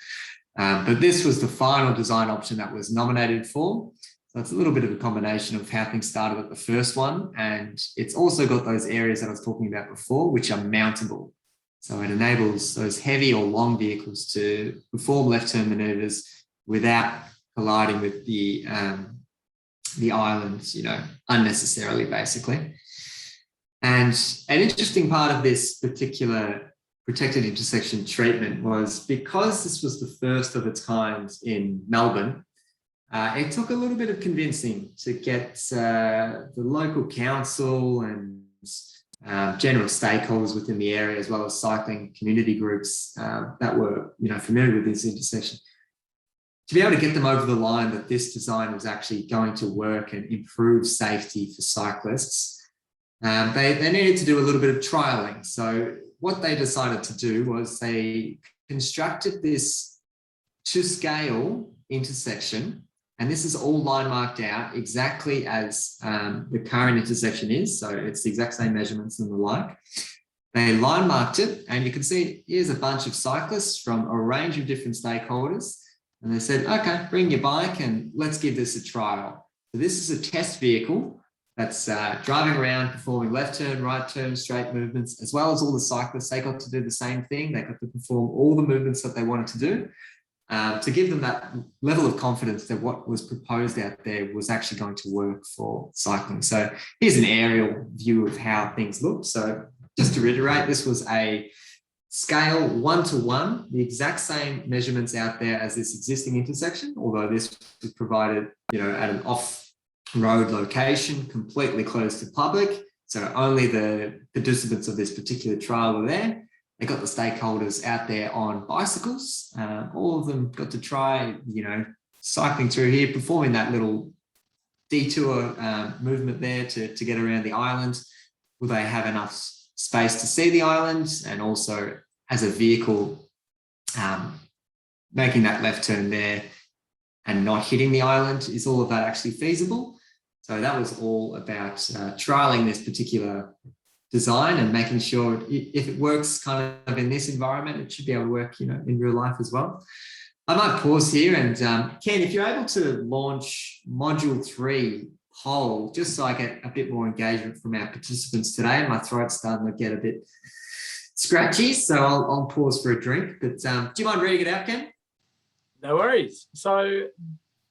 Speaker 2: But this was the final design option that was nominated for. So it's a little bit of a combination of how things started at the first one. And it's also got those areas that I was talking about before, which are mountable. So it enables those heavy or long vehicles to perform left turn maneuvers without colliding with the islands, unnecessarily, basically. And an interesting part of this particular protected intersection treatment was because this was the first of its kind in Melbourne, It took a little bit of convincing to get the local council and general stakeholders within the area, as well as cycling community groups that were, familiar with this intersection, to be able to get them over the line that this design was actually going to work and improve safety for cyclists. They needed to do a little bit of trialing. So what they decided to do was they constructed this to scale intersection, and this is all line marked out exactly as the current intersection is. So it's the exact same measurements and the like. They line marked it, and you can see here's a bunch of cyclists from a range of different stakeholders. And they said, okay, bring your bike and let's give this a trial. So this is a test vehicle that's driving around, performing left turn, right turn, straight movements, as well as all the cyclists. They got to do the same thing. They got to perform all the movements that they wanted to do to give them that level of confidence that what was proposed out there was actually going to work for cycling. So here's an aerial view of how things look. So just to reiterate, this was a scale 1-to-1, the exact same measurements out there as this existing intersection, although this was provided, at an off-road location, completely closed to public. So only the participants of this particular trial were there. They got the stakeholders out there on bicycles. All of them got to try, cycling through here, performing that little detour movement there to get around the island. Will they have enough space to see the island, and also as a vehicle making that left turn there and not hitting the island? Is all of that actually feasible? So that was all about trialing this particular design and making sure if it works kind of in this environment, it should be able to work, in real life as well. I might pause here and Ken, if you're able to launch module 3 poll, just so I get a bit more engagement from our participants today. My throat's starting to get a bit scratchy, so I'll pause for a drink. But do you mind reading it out, Ken?
Speaker 1: No worries. So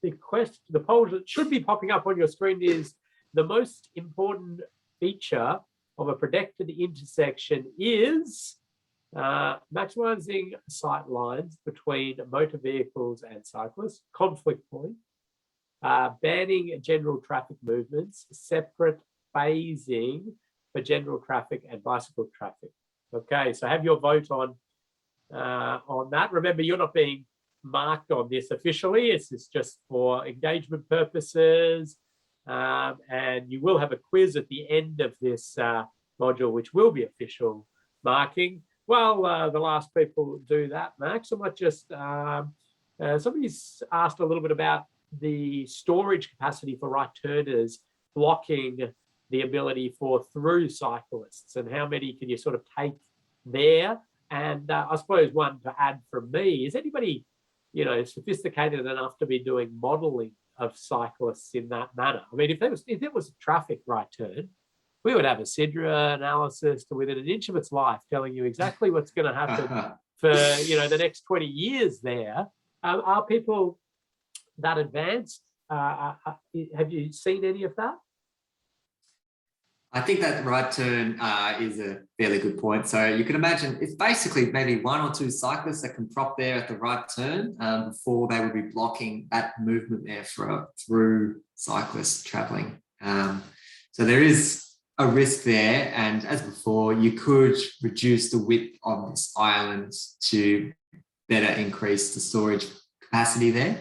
Speaker 1: the poll that should be popping up on your screen is: the most important feature of a protected intersection is maximizing sight lines between motor vehicles and cyclists, conflict point, banning general traffic movements, separate phasing for general traffic and bicycle traffic. Okay, so have your vote on that. Remember, you're not being marked on this officially. This is just for engagement purposes. And you will have a quiz at the end of this module, which will be official marking. Well, the last people do that, Max, I might just, somebody's asked a little bit about the storage capacity for right turners blocking the ability for through cyclists, and how many can you sort of take there? And I suppose one to add from me, is anybody, sophisticated enough to be doing modeling of cyclists in that manner? I mean, if it was a traffic right turn, we would have a SIDRA analysis to within an inch of its life telling you exactly what's going to happen for, the next 20 years there. Are people that advanced? Have you seen any of that?
Speaker 2: I think that right turn is a fairly good point. So you can imagine it's basically maybe 1 or 2 cyclists that can prop there at the right turn before they would be blocking that movement there through cyclists traveling. So there is a risk there. And as before, you could reduce the width of this island to better increase the storage capacity there.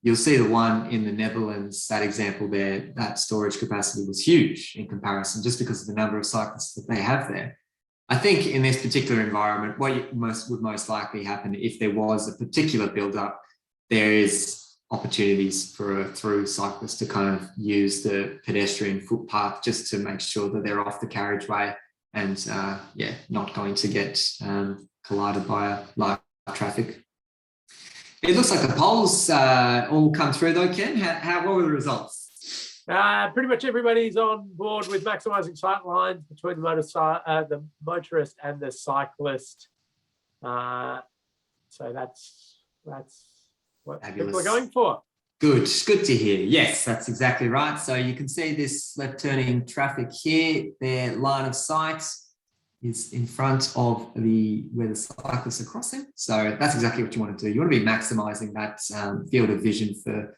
Speaker 2: You'll see the one in the Netherlands, that example there, that storage capacity was huge in comparison, just because of the number of cyclists that they have there. I think in this particular environment, what would most likely happen if there was a particular build-up, there is opportunities for a through cyclist to kind of use the pedestrian footpath just to make sure that they're off the carriageway and not going to get collided by live traffic. It looks like the polls all come through though, Ken. What were the results?
Speaker 1: Pretty much everybody's on board with maximising sight lines between the motorist and the cyclist. So that's what
Speaker 2: Fabulous.
Speaker 1: People are going for.
Speaker 2: Good to hear. Yes, that's exactly right. So you can see this left turning traffic here. Their line of sight is in front of where the cyclists are crossing. So that's exactly what you want to do. You want to be maximising that field of vision for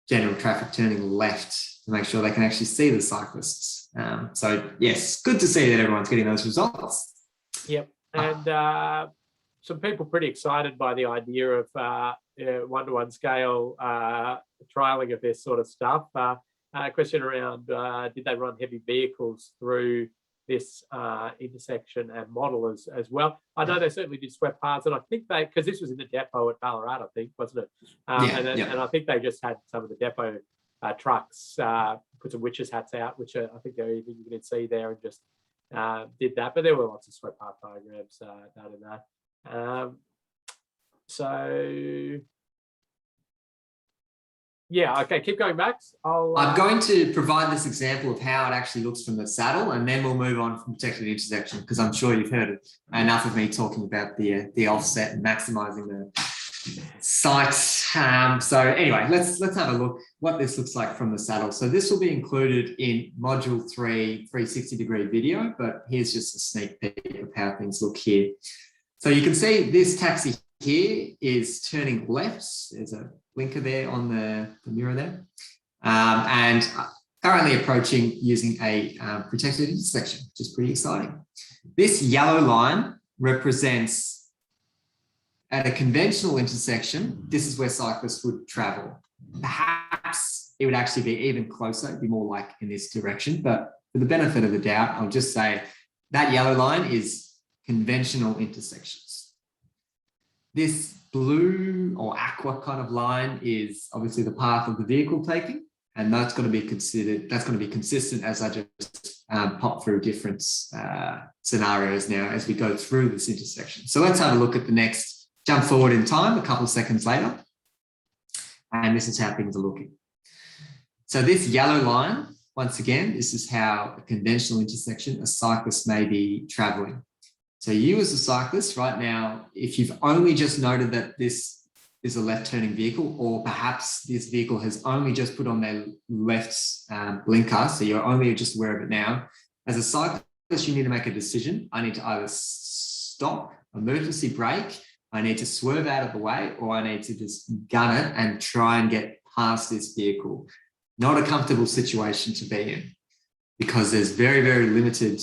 Speaker 2: general traffic turning left to make sure they can actually see the cyclists. So yes, good to see that everyone's getting those results.
Speaker 1: Yep. And some people pretty excited by the idea of one-to-one scale trialing of this sort of stuff. A question around, did they run heavy vehicles through this intersection and model as well? I know they certainly did swept paths, and I think they, because this was in the depot at Ballarat, I think, wasn't it? And I think they just had some of the depot trucks put some witches hats out, which I think you can see there, and just did that. But there were lots of swept path diagrams done in that. So yeah, okay, keep going, Max.
Speaker 2: I'm going to provide this example of how it actually looks from the saddle, and then we'll move on from protected intersection, because I'm sure you've heard enough of me talking about the offset and maximizing the site. So anyway, let's have a look what this looks like from the saddle. So this will be included in module 3 360-degree video, but here's just a sneak peek of how things look here. So you can see this taxi here is turning left. There's a blinker there on the mirror there. And currently approaching using a protected intersection, which is pretty exciting. This yellow line represents, at a conventional intersection, this is where cyclists would travel. Perhaps it would actually be even closer, it'd be more like in this direction, but for the benefit of the doubt, I'll just say that yellow line is conventional intersections. This blue or aqua kind of line is obviously the path of the vehicle taking, and that's going to be considered, that's going to be consistent as I just pop through different scenarios now as we go through this intersection. So let's have a look at the next, jump forward in time a couple of seconds later, and this is how things are looking. So this yellow line, once again, this is how a conventional intersection a cyclist may be traveling. So you as a cyclist right now, if you've only just noted that this is a left turning vehicle, or perhaps this vehicle has only just put on their left blinker, so you're only just aware of it now, as a cyclist, you need to make a decision. I need to either stop, emergency brake, I need to swerve out of the way, or I need to just gun it and try and get past this vehicle. Not a comfortable situation to be in, because there's very, very limited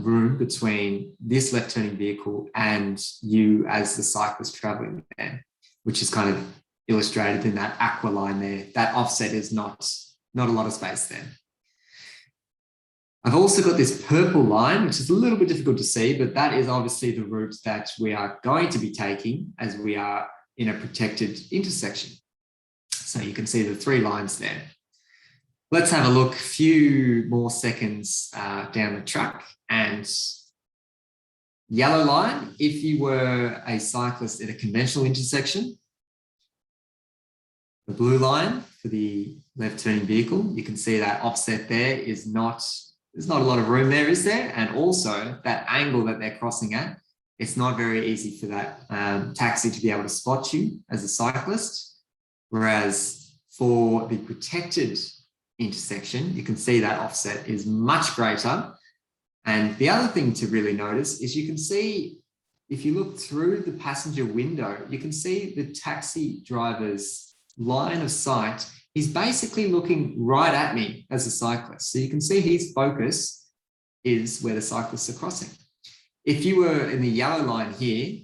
Speaker 2: room between this left-turning vehicle and you as the cyclist traveling there, which is kind of illustrated in that aqua line there. That offset is not a lot of space there. I've also got this purple line, which is a little bit difficult to see, but that is obviously the route that we are going to be taking as we are in a protected intersection. So you can see the 3 lines there. Let's have a look a few more seconds down the track, and yellow line, if you were a cyclist at a conventional intersection, the blue line for the left turning vehicle, you can see that offset there is not, there's not a lot of room there, is there? And also that angle that they're crossing at, it's not very easy for that taxi to be able to spot you as a cyclist. Whereas for the protected intersection, you can see that offset is much greater. And the other thing to really notice is you can see, if you look through the passenger window, you can see the taxi driver's line of sight. He's basically looking right at me as a cyclist. So you can see his focus is where the cyclists are crossing. If you were in the yellow line here,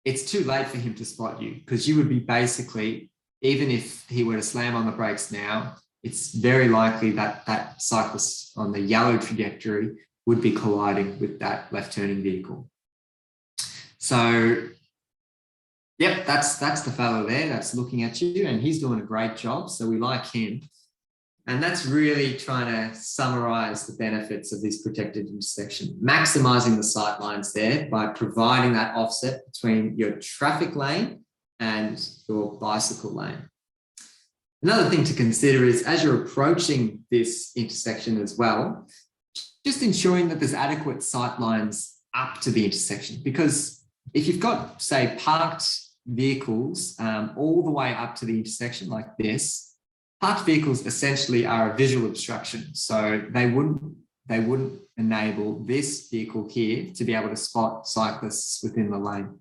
Speaker 2: it's too late for him to spot you, because you would be basically, even if he were to slam on the brakes now, it's very likely that that cyclist on the yellow trajectory would be colliding with that left turning vehicle. So, yep, that's the fellow there that's looking at you, and he's doing a great job. So we like him. And that's really trying to summarize the benefits of this protected intersection, maximizing the sight lines there by providing that offset between your traffic lane and your bicycle lane. Another thing to consider is, as you're approaching this intersection as well, just ensuring that there's adequate sight lines up to the intersection. Because if you've got, say, parked vehicles all the way up to the intersection like this, parked vehicles essentially are a visual obstruction. So they wouldn't enable this vehicle here to be able to spot cyclists within the lane.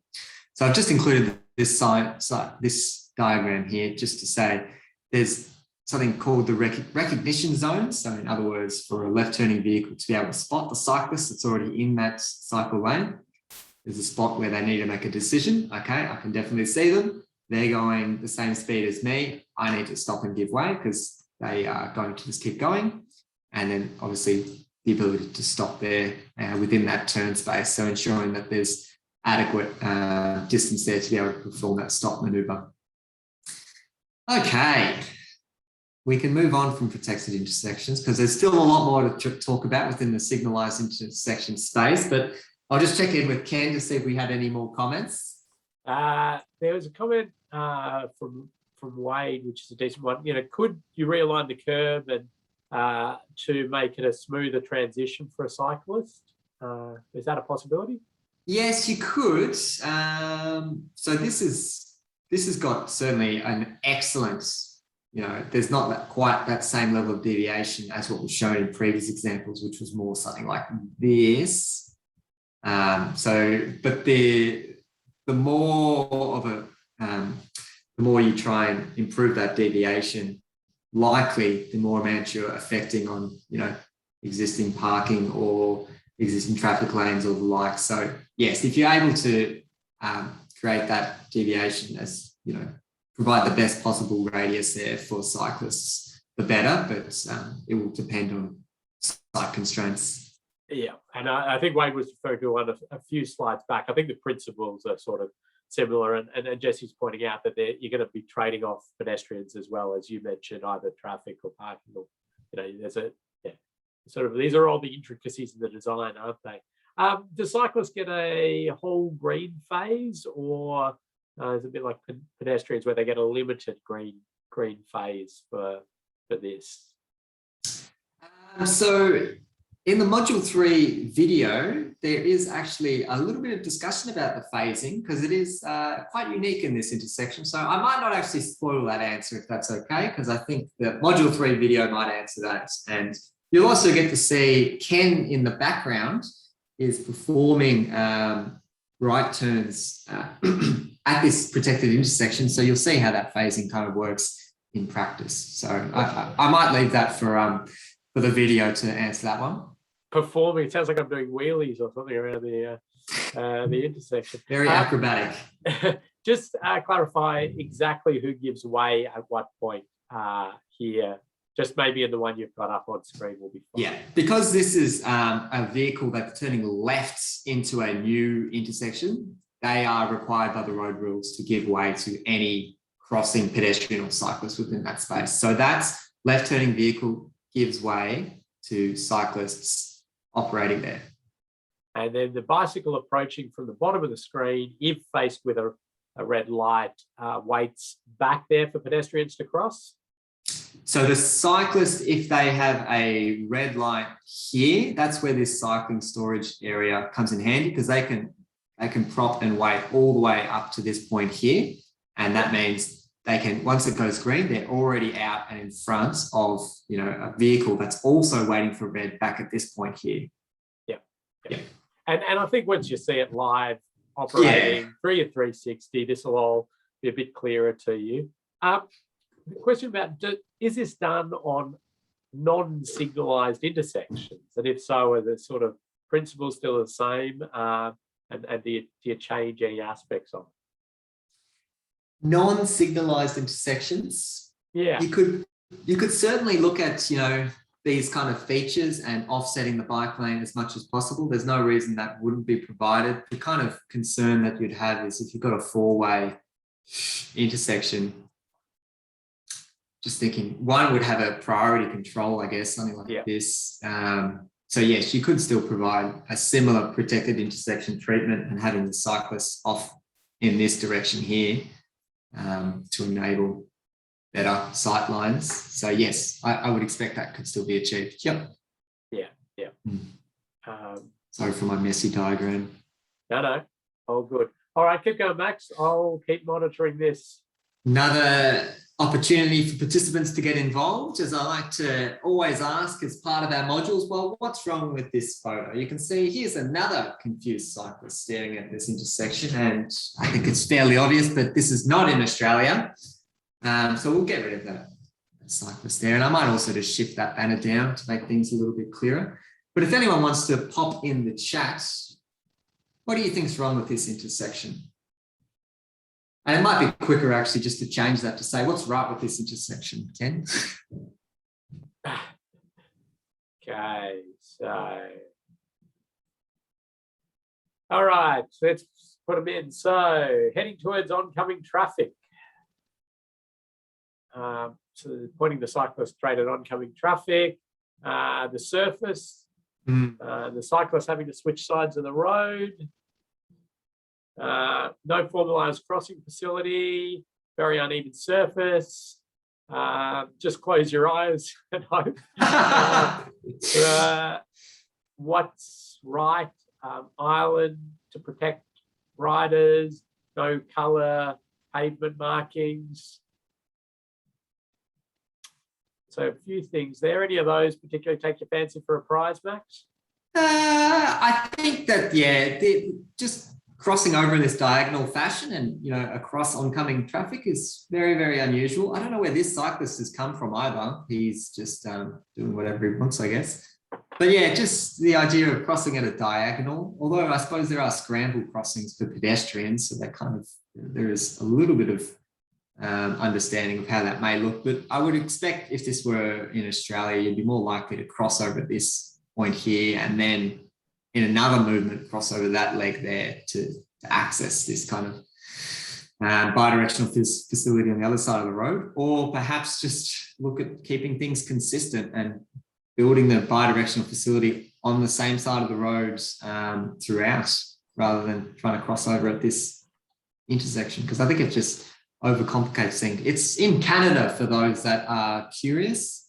Speaker 2: So I've just included this diagram here just to say, there's something called the recognition zone. So in other words, for a left turning vehicle to be able to spot the cyclist that's already in that cycle lane, there's a spot where they need to make a decision. Okay, I can definitely see them. They're going the same speed as me. I need to stop and give way because they are going to just keep going. And then obviously the ability to stop there within that turn space. So ensuring that there's adequate distance there to be able to perform that stop maneuver. Okay, we can move on from protected intersections because there's still a lot more to talk about within the signalised intersection space, but I'll just check in with Ken to see if we had any more comments.
Speaker 1: There was a comment from Wade, which is a decent one. Could you realign the curb and to make it a smoother transition for a cyclist? Is that a possibility?
Speaker 2: Yes, you could. So this has got certainly an excellent, there's not quite that same level of deviation as what was shown in previous examples, which was more something like this. But the more you try and improve that deviation, likely the more amount you're affecting on, existing parking or existing traffic lanes or the like. So yes, if you're able to create that deviation as, provide the best possible radius there for cyclists, the better, but it will depend on site constraints.
Speaker 1: Yeah, and I think Wade was referring to one a few slides back. I think the principles are sort of similar, and Jesse's pointing out that you're going to be trading off pedestrians as well, as you mentioned, either traffic or parking, or there's these are all the intricacies of the design, aren't they? Do cyclists get a whole green phase, or is it a bit like pedestrians where they get a limited green phase for this?
Speaker 2: So in the module 3 video, there is actually a little bit of discussion about the phasing because it is quite unique in this intersection. So I might not actually spoil that answer if that's okay, because I think the module 3 video might answer that. And you'll also get to see Ken in the background is performing right turns at this protected intersection. So you'll see how that phasing kind of works in practice. So I might leave that for the video to answer that one.
Speaker 1: Performing, it sounds like I'm doing wheelies or something around the intersection.
Speaker 2: Very acrobatic.
Speaker 1: Just clarify exactly who gives way at what point here. Just maybe in the one you've got up on screen will be fine.
Speaker 2: Yeah, because this is a vehicle that's turning left into a new intersection, they are required by the road rules to give way to any crossing pedestrian or cyclist within that space. So that's left turning vehicle gives way to cyclists operating there.
Speaker 1: And then the bicycle approaching from the bottom of the screen, if faced with a red light, waits back there for pedestrians to cross.
Speaker 2: So the cyclist, if they have a red light here, that's where this cycling storage area comes in handy, because they can prop and wait all the way up to this point here. And that means they can, once it goes green, they're already out and in front of, a vehicle that's also waiting for red back at this point here.
Speaker 1: Yeah. And I think once you see it live operating through your 360, this will all be a bit clearer to you. The question about, is this done on non-signalised intersections? And if so, are the sort of principles still the same? And do you change any aspects of it?
Speaker 2: Non-signalised intersections?
Speaker 1: Yeah.
Speaker 2: You could certainly look at, these kind of features and offsetting the bike lane as much as possible. There's no reason that wouldn't be provided. The kind of concern that you'd have is if you've got a four-way intersection, just thinking one would have a priority control, I guess, something like this. So yes, you could still provide a similar protected intersection treatment and having the cyclists off in this direction here to enable better sight lines. So yes, I would expect that could still be achieved. Yep. Yeah. Sorry for my messy diagram.
Speaker 1: No, all good. All right, keep going, Max. I'll keep monitoring this.
Speaker 2: Another opportunity for participants to get involved, as I like to always ask as part of our modules, well, what's wrong with this photo? You can see here's another confused cyclist staring at this intersection, and I think it's fairly obvious that this is not in Australia. So we'll get rid of that cyclist there. And I might also just shift that banner down to make things a little bit clearer. But if anyone wants to pop in the chat, what do you think's wrong with this intersection? And it might be quicker actually just to change that to say, what's right with this intersection, Ken?
Speaker 1: Okay, so. All right, let's put them in. So heading towards oncoming traffic. So pointing the cyclist straight at oncoming traffic. The surface, the cyclist having to switch sides of the road. No formalised crossing facility, very uneven surface. Just close your eyes and hope. What's right? Island to protect riders, no colour, pavement markings. So a few things there. Any of those particularly take your fancy for a prize, Max?
Speaker 2: I think that, yeah, just crossing over in this diagonal fashion and, you know, across oncoming traffic is very, very unusual. I don't know where this cyclist has come from either. He's just doing whatever he wants, I guess. But yeah, just the idea of crossing at a diagonal, although I suppose there are scramble crossings for pedestrians, so that kind of, there is a little bit of understanding of how that may look. But I would expect if this were in Australia, you'd be more likely to cross over at this point here and then in another movement cross over that leg there to access this kind of bidirectional facility on the other side of the road, or perhaps just look at keeping things consistent and building the bidirectional facility on the same side of the roads throughout, rather than trying to cross over at this intersection, because I think it just overcomplicates things. It's in Canada for those that are curious.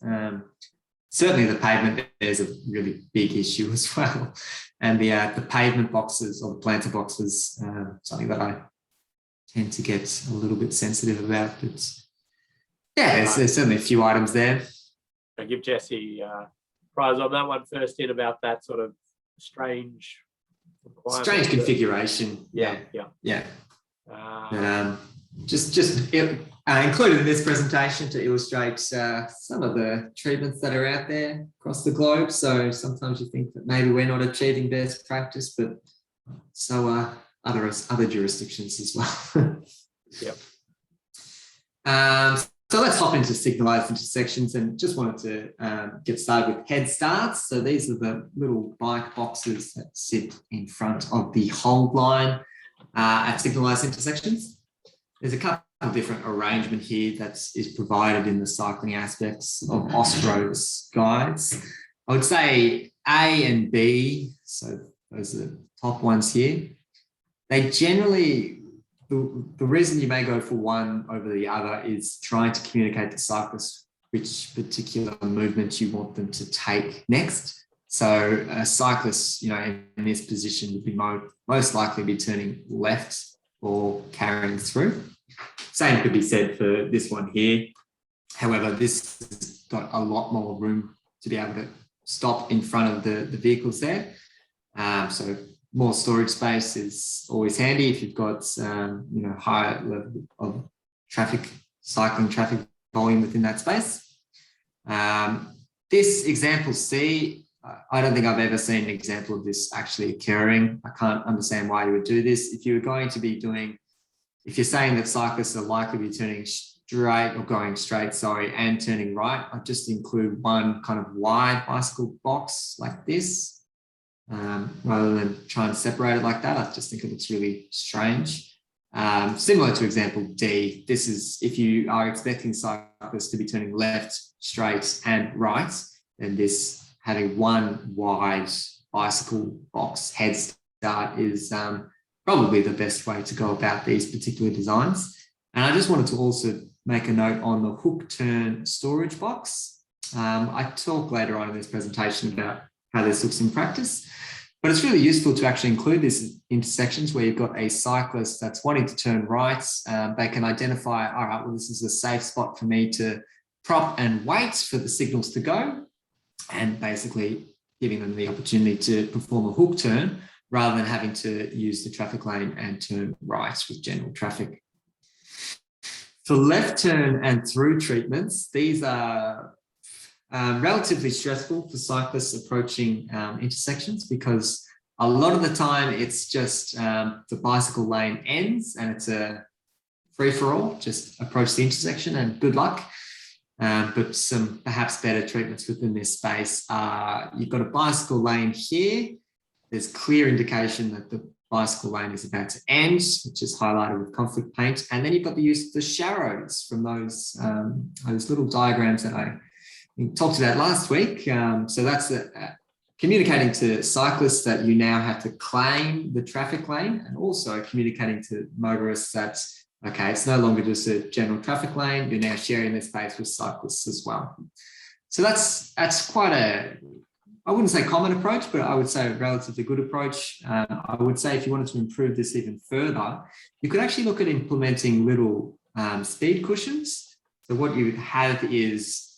Speaker 2: Certainly the pavement is a really big issue as well. And the pavement boxes or the planter boxes, something that I tend to get a little bit sensitive about. But yeah, there's certainly a few items there.
Speaker 1: I'll give Jesse prize on that one first in about that sort of strange
Speaker 2: configuration.
Speaker 1: Yeah.
Speaker 2: Just included in this presentation to illustrate some of the treatments that are out there across the globe. So sometimes you think that maybe we're not achieving best practice, but so are other jurisdictions as well.
Speaker 1: Yep.
Speaker 2: So let's hop into signalised intersections, and just wanted to get started with head starts. So these are the little bike boxes that sit in front of the hold line at signalised intersections. There's a couple of different arrangement here that is provided in the cycling aspects of Ostro's guides. I would say A and B, so those are the top ones here. They generally, the reason you may go for one over the other is trying to communicate to cyclists which particular movement you want them to take next. So a cyclist, you know, in this position would be most likely be turning left or carrying through. Same could be said for this one here. However, this has got a lot more room to be able to stop in front of the vehicles there. So more storage space is always handy if you've got higher level of cycling traffic volume within that space. This example C, I don't think I've ever seen an example of this actually occurring. I can't understand why you would do this. If you're saying that cyclists are likely to be turning straight or going straight, and turning right, I'd just include one kind of wide bicycle box like this. Rather than try and separate it like that. I just think it looks really strange. Similar to example D, this is if you are expecting cyclists to be turning left, straight and right, then this having one wide bicycle box head start is probably the best way to go about these particular designs. And I just wanted to also make a note on the hook turn storage box. I talk later on in this presentation about how this looks in practice, but it's really useful to actually include these intersections where you've got a cyclist that's wanting to turn right. They can identify, all right, well, this is a safe spot for me to prop and wait for the signals to go, and basically giving them the opportunity to perform a hook turn rather than having to use the traffic lane and turn right with general traffic. For left turn and through treatments, these are relatively stressful for cyclists approaching intersections, because a lot of the time it's just the bicycle lane ends and it's a free-for-all, just approach the intersection and good luck. But some perhaps better treatments within this space are, you've got a bicycle lane here. There's clear indication that the bicycle lane is about to end, which is highlighted with conflict paint. And then you've got the use of the sharrows from those little diagrams that I talked about last week. So that's communicating to cyclists that you now have to claim the traffic lane, and also communicating to motorists that, okay, it's no longer just a general traffic lane, you're now sharing this space with cyclists as well. So that's quite a, I wouldn't say common approach, but I would say a relatively good approach. I would say if you wanted to improve this even further, you could actually look at implementing little speed cushions. So what you would have is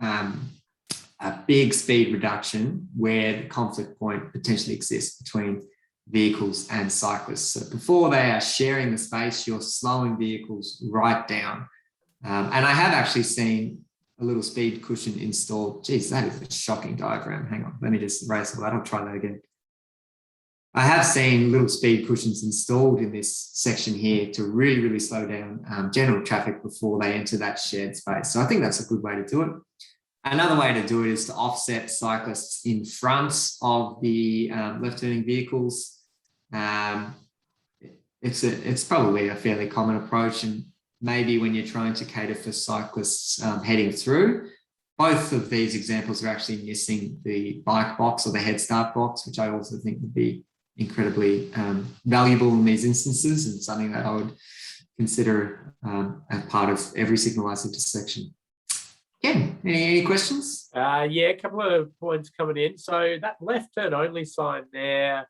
Speaker 2: a big speed reduction where the conflict point potentially exists between vehicles and cyclists. So before they are sharing the space, you're slowing vehicles right down. And I have actually seen a little speed cushion installed. Geez, that is a shocking diagram. Hang on, let me just erase all that. I'll try that again. I have seen little speed cushions installed in this section here to really, really slow down general traffic before they enter that shared space. So I think that's a good way to do it. Another way to do it is to offset cyclists in front of the left-turning vehicles. It's probably a fairly common approach, and maybe when you're trying to cater for cyclists heading through, both of these examples are actually missing the bike box or the head start box, which I also think would be incredibly valuable in these instances, and something that I would consider as part of every signalised intersection. Ken, any questions?
Speaker 1: Yeah, a couple of points coming in. So that left turn only sign there,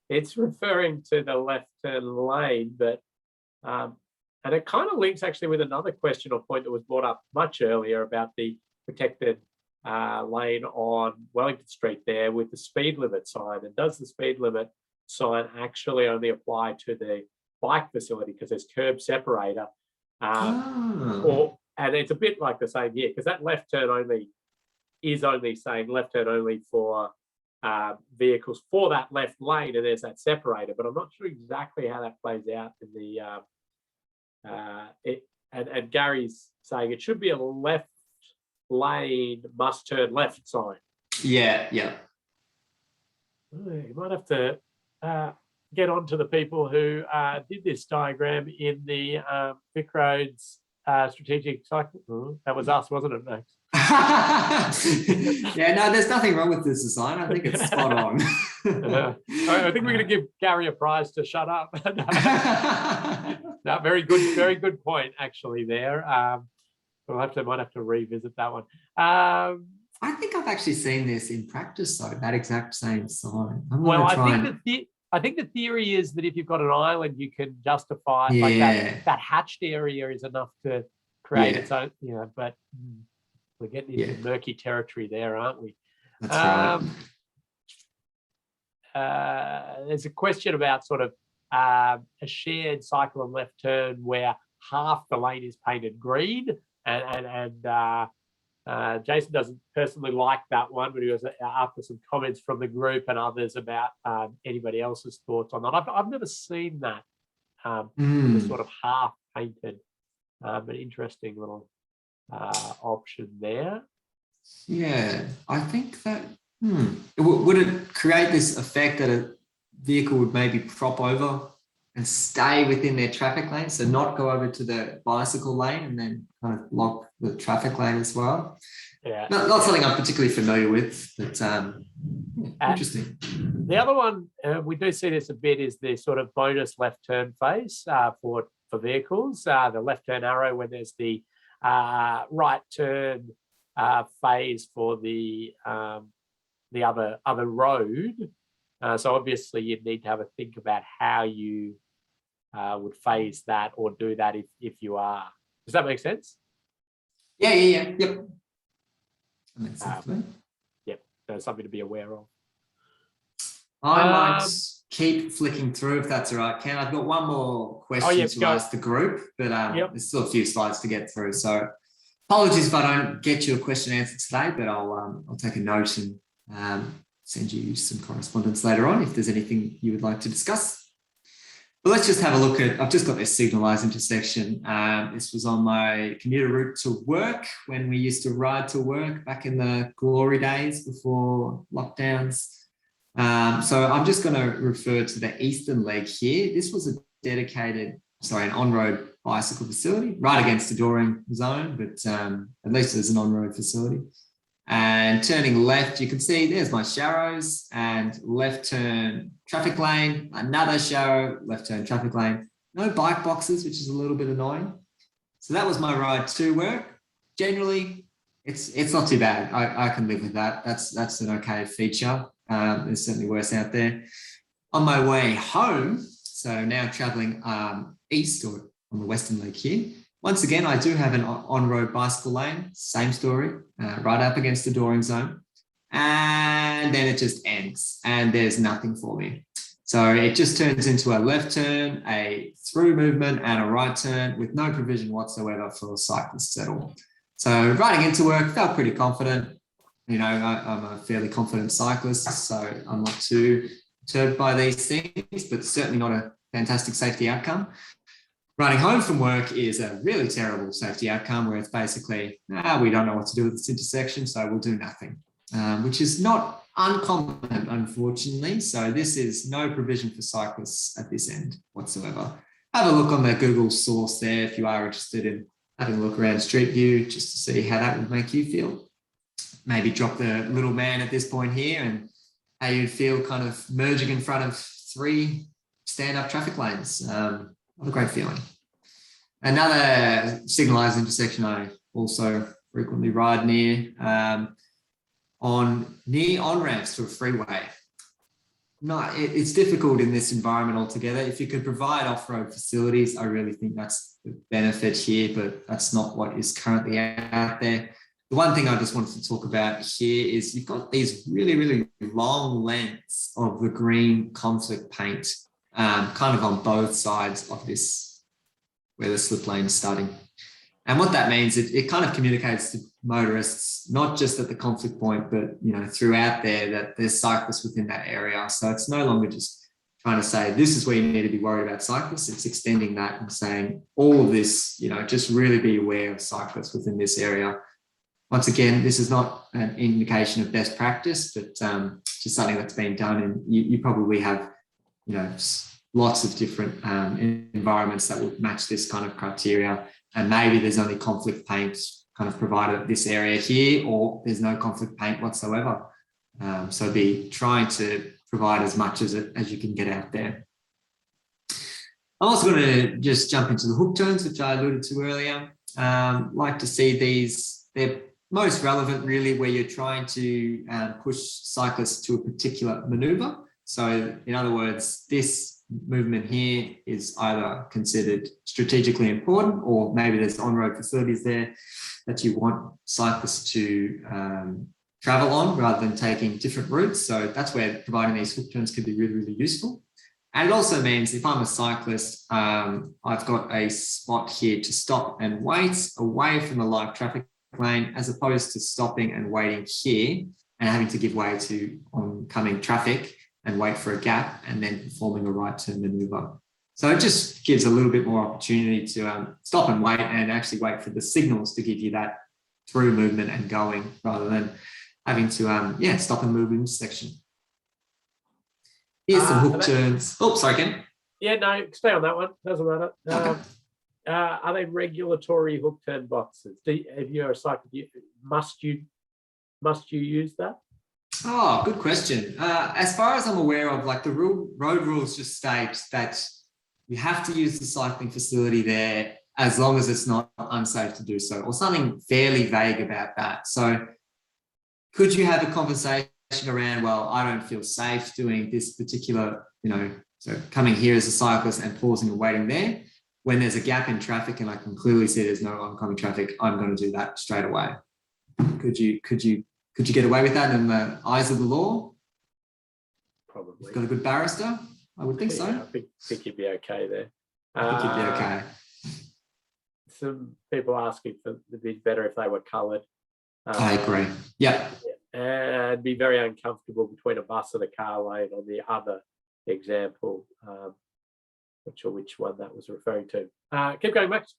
Speaker 1: it's referring to the left turn lane, but and it kind of links actually with another question or point that was brought up much earlier about the protected lane on Wellington Street there with the speed limit sign. And does the speed limit sign actually only apply to the bike facility because there's curb separator? And it's a bit like the same here, because that left turn only is only saying left turn only for vehicles for that left lane, and there's that separator, but I'm not sure exactly how that plays out in the and Gary's saying it should be a left lane must turn left sign.
Speaker 2: Yeah.
Speaker 1: You might have to get on to the people who did this diagram in the Vic Roads strategic cycle. That was us, wasn't it, Max?
Speaker 2: Yeah, no, there's nothing wrong with this design. I think it's spot on.
Speaker 1: I think we're going to give Gary a prize to shut up. No, very good point actually there. Might have to revisit that one.
Speaker 2: I think I've actually seen this in practice though, that exact same sign.
Speaker 1: I think the theory is that if you've got an island, you can justify like that hatched area is enough to create its own, but we're getting into murky territory there, aren't we?
Speaker 2: That's right.
Speaker 1: There's a question about sort of a shared cycle and left turn where half the lane is painted green, and Jason doesn't personally like that one, but he was after some comments from the group and others about anybody else's thoughts on that. I've never seen that sort of half painted, an interesting little option there.
Speaker 2: Yeah, I think that would it create this effect that a vehicle would maybe prop over and stay within their traffic lane, so not go over to the bicycle lane and then kind of block the traffic lane as well? Yeah, not something I'm particularly familiar with, but interesting.
Speaker 1: The other one we do see this a bit is the sort of bonus left turn phase for vehicles. The left turn arrow when there's the right turn phase for the other road. So obviously you'd need to have a think about how you would phase that or do that if you are. Does that make sense?
Speaker 2: Yeah. Yep. That makes sense to me.
Speaker 1: Yep. There's something to be aware of.
Speaker 2: I might keep flicking through if that's all right, Ken. I've got one more question
Speaker 1: yep,
Speaker 2: to
Speaker 1: go.
Speaker 2: ask the group, but
Speaker 1: Yep.
Speaker 2: there's still a few slides to get through. So apologies if I don't get you a question answered today, but I'll take a note and send you some correspondence later on if there's anything you would like to discuss. But let's just have a look at, I've just got this signalised intersection. This was on my commuter route to work when we used to ride to work back in the glory days before lockdowns. So I'm just going to refer to the eastern leg here. This was a an on-road bicycle facility right against the Doring zone, but at least there's an on-road facility. And turning left, you can see there's my Sharrows, and left turn traffic lane, another Sharrow, left turn traffic lane. No bike boxes, which is a little bit annoying. So that was my ride to work. Generally, it's not too bad. I can live with that. That's an okay feature. There's certainly worse out there. On my way home, so now traveling east or on the western leg here, once again, I do have an on-road bicycle lane, same story, right up against the Doring zone. And then it just ends and there's nothing for me. So it just turns into a left turn, a through movement and a right turn with no provision whatsoever for cyclists at all. So riding into work, felt pretty confident. You know, I'm a fairly confident cyclist, so I'm not too perturbed by these things, but certainly not a fantastic safety outcome. Riding home from work is a really terrible safety outcome where it's basically, we don't know what to do with this intersection, so we'll do nothing, which is not uncommon, unfortunately. So this is no provision for cyclists at this end whatsoever. Have a look on the Google source there if you are interested in having a look around Street View just to see how that would make you feel. Maybe drop the little man at this point here and how you'd feel kind of merging in front of 3 stand-up traffic lanes. What a great feeling. Another signalised intersection I also frequently ride near, on-ramps to a freeway. No, it's difficult in this environment altogether. If you could provide off-road facilities, I really think that's the benefit here, but that's not what is currently out there. The one thing I just wanted to talk about here is you've got these really, really long lengths of the green conflict paint kind of on both sides of this, where the slip lane is starting. And what that means, it kind of communicates to motorists, not just at the conflict point, but, you know, throughout there, that there's cyclists within that area. So it's no longer just trying to say, this is where you need to be worried about cyclists. It's extending that and saying all of this, you know, just really be aware of cyclists within this area. Once again, this is not an indication of best practice, but just something that's been done. And you probably have, you know, lots of different environments that would match this kind of criteria. And maybe there's only conflict paint kind of provided at this area here, or there's no conflict paint whatsoever. So be trying to provide as much as you can get out there. I'm also going to just jump into the hook turns, which I alluded to earlier. Like to see these, they're most relevant really where you're trying to push cyclists to a particular maneuver. So in other words, this movement here is either considered strategically important, or maybe there's on-road facilities there that you want cyclists to travel on rather than taking different routes. So that's where providing these hook turns could be really, really useful. And it also means if I'm a cyclist, I've got a spot here to stop and wait away from the live traffic lane, as opposed to stopping and waiting here and having to give way to oncoming traffic and wait for a gap and then performing a right turn maneuver. So it just gives a little bit more opportunity to stop and wait, and actually wait for the signals to give you that through movement and going, rather than having to stop and move in section. Here's some hook turns. Oh, sorry, Ken.
Speaker 1: Yeah, no, stay on that one. Doesn't matter.
Speaker 2: Okay.
Speaker 1: Are they regulatory hook turn boxes? If you're a cyclist, must you use that?
Speaker 2: Oh, good question. As far as I'm aware of, like the road rules just state that you have to use the cycling facility there as long as it's not unsafe to do so, or something fairly vague about that. So could you have a conversation around, well, I don't feel safe doing this particular, so coming here as a cyclist and pausing and waiting there. When there's a gap in traffic and I can clearly see there's no oncoming traffic, I'm going to do that straight away. Could you get away with that in the eyes of the law?
Speaker 1: Probably.
Speaker 2: Got a good barrister? I would think so.
Speaker 1: Yeah, I think you'd be okay there.
Speaker 2: I think you'd be okay.
Speaker 1: Some people asking for it'd be better if they were coloured.
Speaker 2: I agree. Yeah.
Speaker 1: And it'd be very uncomfortable between a bus and a car lane on the other example. Not sure which one that was referring to. Keep going, Max.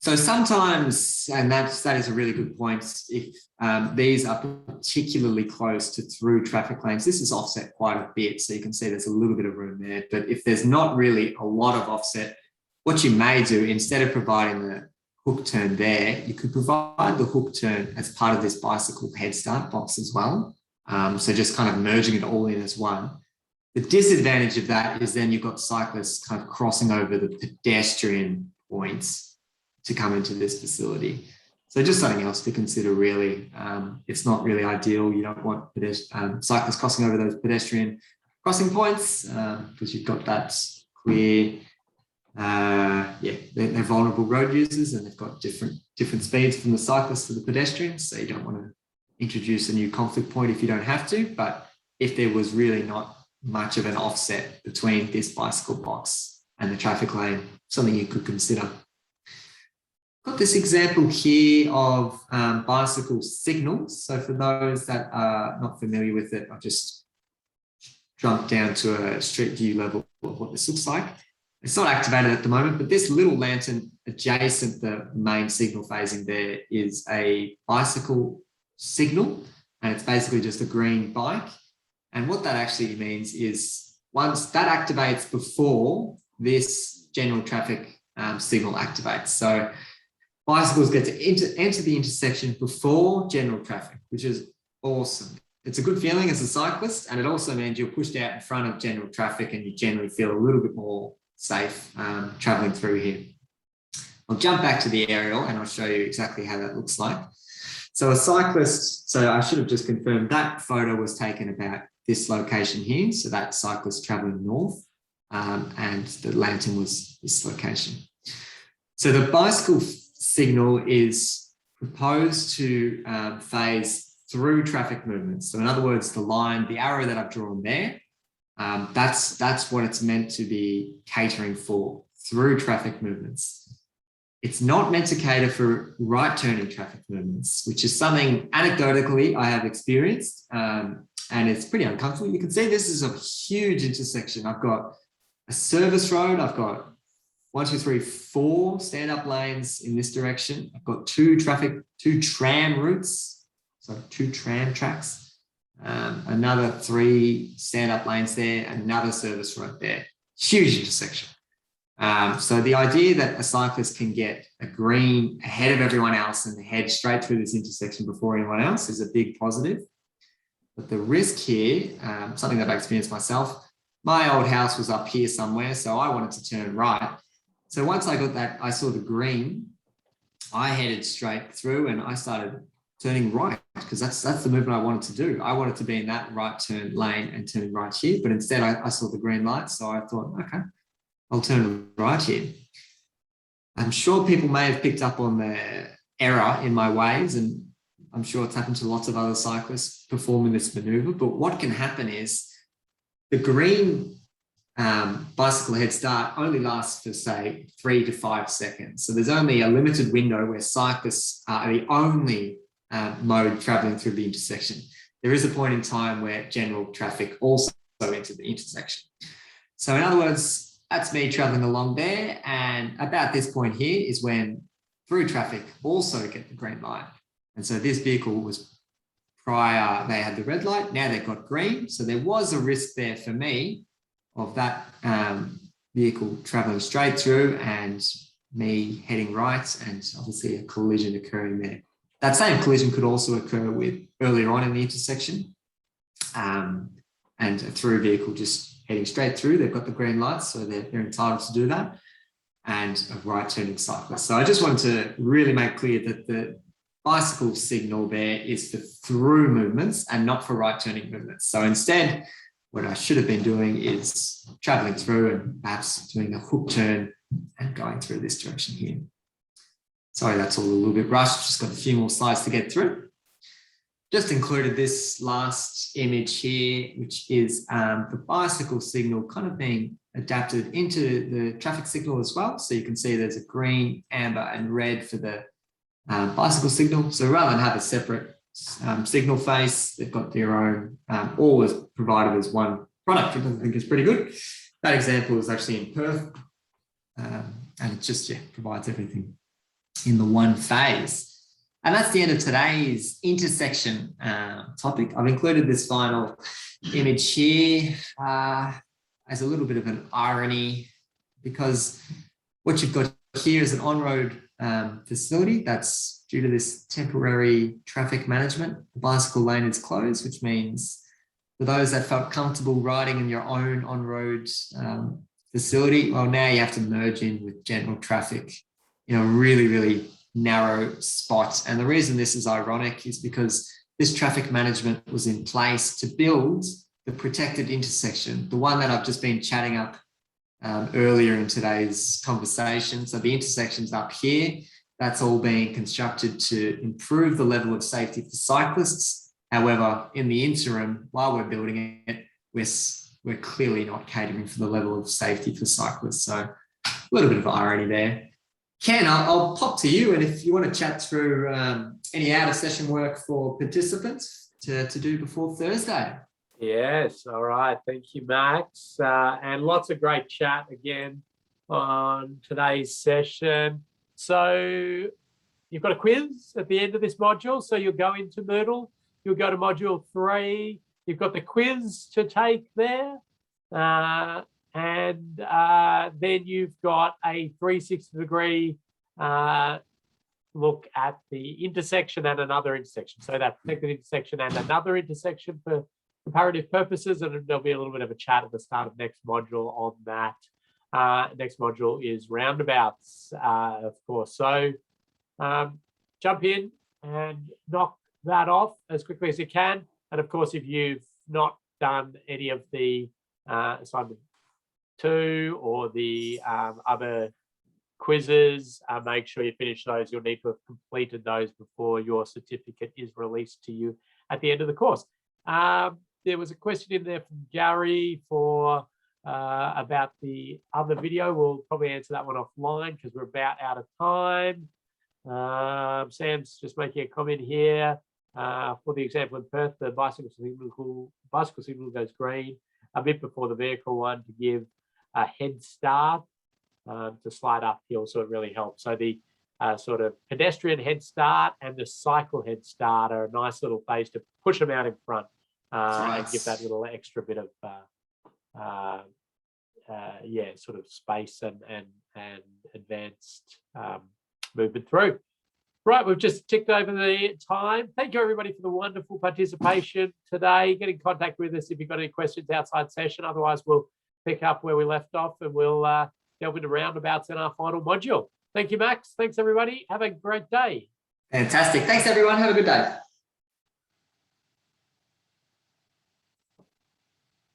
Speaker 2: So sometimes, and that is a really good point, if these are particularly close to through traffic lanes, this is offset quite a bit. So you can see there's a little bit of room there. But if there's not really a lot of offset, what you may do, instead of providing the hook turn there, you could provide the hook turn as part of this bicycle head start box as well. So just kind of merging it all in as one. The disadvantage of that is then you've got cyclists kind of crossing over the pedestrian points to come into this facility. So just something else to consider really. It's not really ideal. You don't want cyclists crossing over those pedestrian crossing points because you've got that clear, they're vulnerable road users and they've got different speeds from the cyclists to the pedestrians. So you don't want to introduce a new conflict point if you don't have to. But if there was really not much of an offset between this bicycle box and the traffic lane, something you could consider. Got this example here of bicycle signals. So for those that are not familiar with it, I'll just jump down to a street view level of what this looks like. It's not activated at the moment, but this little lantern adjacent the main signal phasing there is a bicycle signal, and it's basically just a green bike. And what that actually means is once that activates before this general traffic signal activates. So bicycles get to enter the intersection before general traffic, which is awesome. It's a good feeling as a cyclist, and it also means you're pushed out in front of general traffic and you generally feel a little bit more safe traveling through here. I'll jump back to the aerial and I'll show you exactly how that looks like. So a cyclist, so I should have just confirmed that photo was taken about this location here. So that cyclist traveling north and the lantern was this location. So the bicycle signal is proposed to phase through traffic movements. So in other words, the arrow that I've drawn there, that's what it's meant to be catering for, through traffic movements. It's not meant to cater for right turning traffic movements, which is something anecdotally I have experienced, and it's pretty uncomfortable. You can see this is a huge intersection. I've got a service road. I've got 4 stand-up lanes in this direction. I've got two tram routes, so 2 tram tracks, another 3 stand-up lanes there, another service road there. Huge intersection. So the idea that a cyclist can get a green ahead of everyone else and head straight through this intersection before anyone else is a big positive. But the risk here, something that I experienced myself, my old house was up here somewhere, so I wanted to turn right. So once I got that, I saw the green, I headed straight through and I started turning right because that's the movement I wanted to do. I wanted to be in that right turn lane and turn right here, but instead I saw the green light. So I thought, okay, I'll turn right here. I'm sure people may have picked up on the error in my ways, and I'm sure it's happened to lots of other cyclists performing this maneuver. But what can happen is the green bicycle head start only lasts for, say, 3 to 5 seconds. So there's only a limited window where cyclists are the only mode traveling through the intersection. There is a point in time where general traffic also enters the intersection. So in other words, that's me traveling along there. And about this point here is when through traffic also get the green light. And so this vehicle was prior, they had the red light, now they've got green. So there was a risk there for me of that vehicle traveling straight through and me heading right, and obviously a collision occurring there. That same collision could also occur with earlier on in the intersection, and a through vehicle just heading straight through. They've got the green lights, so they're entitled to do that, and a right turning cyclist. So I just wanted to really make clear that the bicycle signal there is for through movements and not for right turning movements. So instead, what I should have been doing is traveling through and perhaps doing a hook turn and going through this direction here. Sorry, that's all a little bit rushed. Just got a few more slides to get through. just included this last image here, which is the bicycle signal kind of being adapted into the traffic signal as well. So you can see there's a green, amber, and red for the bicycle signal. So rather than have a separate signal face, they've got their own, all is provided as one product, which I think is pretty good. That example is actually in Perth, and it just provides everything in the one phase. And that's the end of today's intersection topic. I've included this final image here as a little bit of an irony, because what you've got here is an on-road facility that's due to this temporary traffic management. The bicycle lane is closed, which means for those that felt comfortable riding in your own on-road facility, well, now you have to merge in with general traffic in a really, really narrow spot. And the reason this is ironic is because this traffic management was in place to build the protected intersection, the one that I've just been chatting up earlier in today's conversation. So the intersection's up here. That's all being constructed to improve the level of safety for cyclists. However, in the interim, while we're building it, we're clearly not catering for the level of safety for cyclists. So a little bit of irony there. Ken, I'll pop to you, and if you want to chat through any out-of-session work for participants to do before Thursday.
Speaker 1: Yes, all right. Thank you, Max. And lots of great chat again on today's session. So you've got a quiz at the end of this module. So you'll go into Moodle, you'll go to module 3, you've got the quiz to take there. And then you've got a 360-degree look at the intersection and another intersection. So that protected intersection and another intersection for comparative purposes. And there'll be a little bit of a chat at the start of next module on that. Next module is roundabouts, of course. So jump in and knock that off as quickly as you can. And of course, if you've not done any of the assignment 2 or the other quizzes, make sure you finish those. You'll need to have completed those before your certificate is released to you at the end of the course. There was a question in there from Gary for about the other video. We'll probably answer that one offline because we're about out of time. Sam's just making a comment here. For the example in Perth, the bicycle signal goes green a bit before the vehicle one to give a head start to slide uphill, so it really helps. So the sort of pedestrian head start and the cycle head start are a nice little phase to push them out in front and give that little extra bit of sort of space and advanced movement through. Right, we've just ticked over the time. Thank you, everybody, for the wonderful participation today. Get in contact with us if you've got any questions outside session. Otherwise, we'll pick up where we left off and we'll delve into roundabouts in our final module. Thank you, Max. Thanks, everybody. Have a great day.
Speaker 2: Fantastic. Thanks, everyone. Have a good day.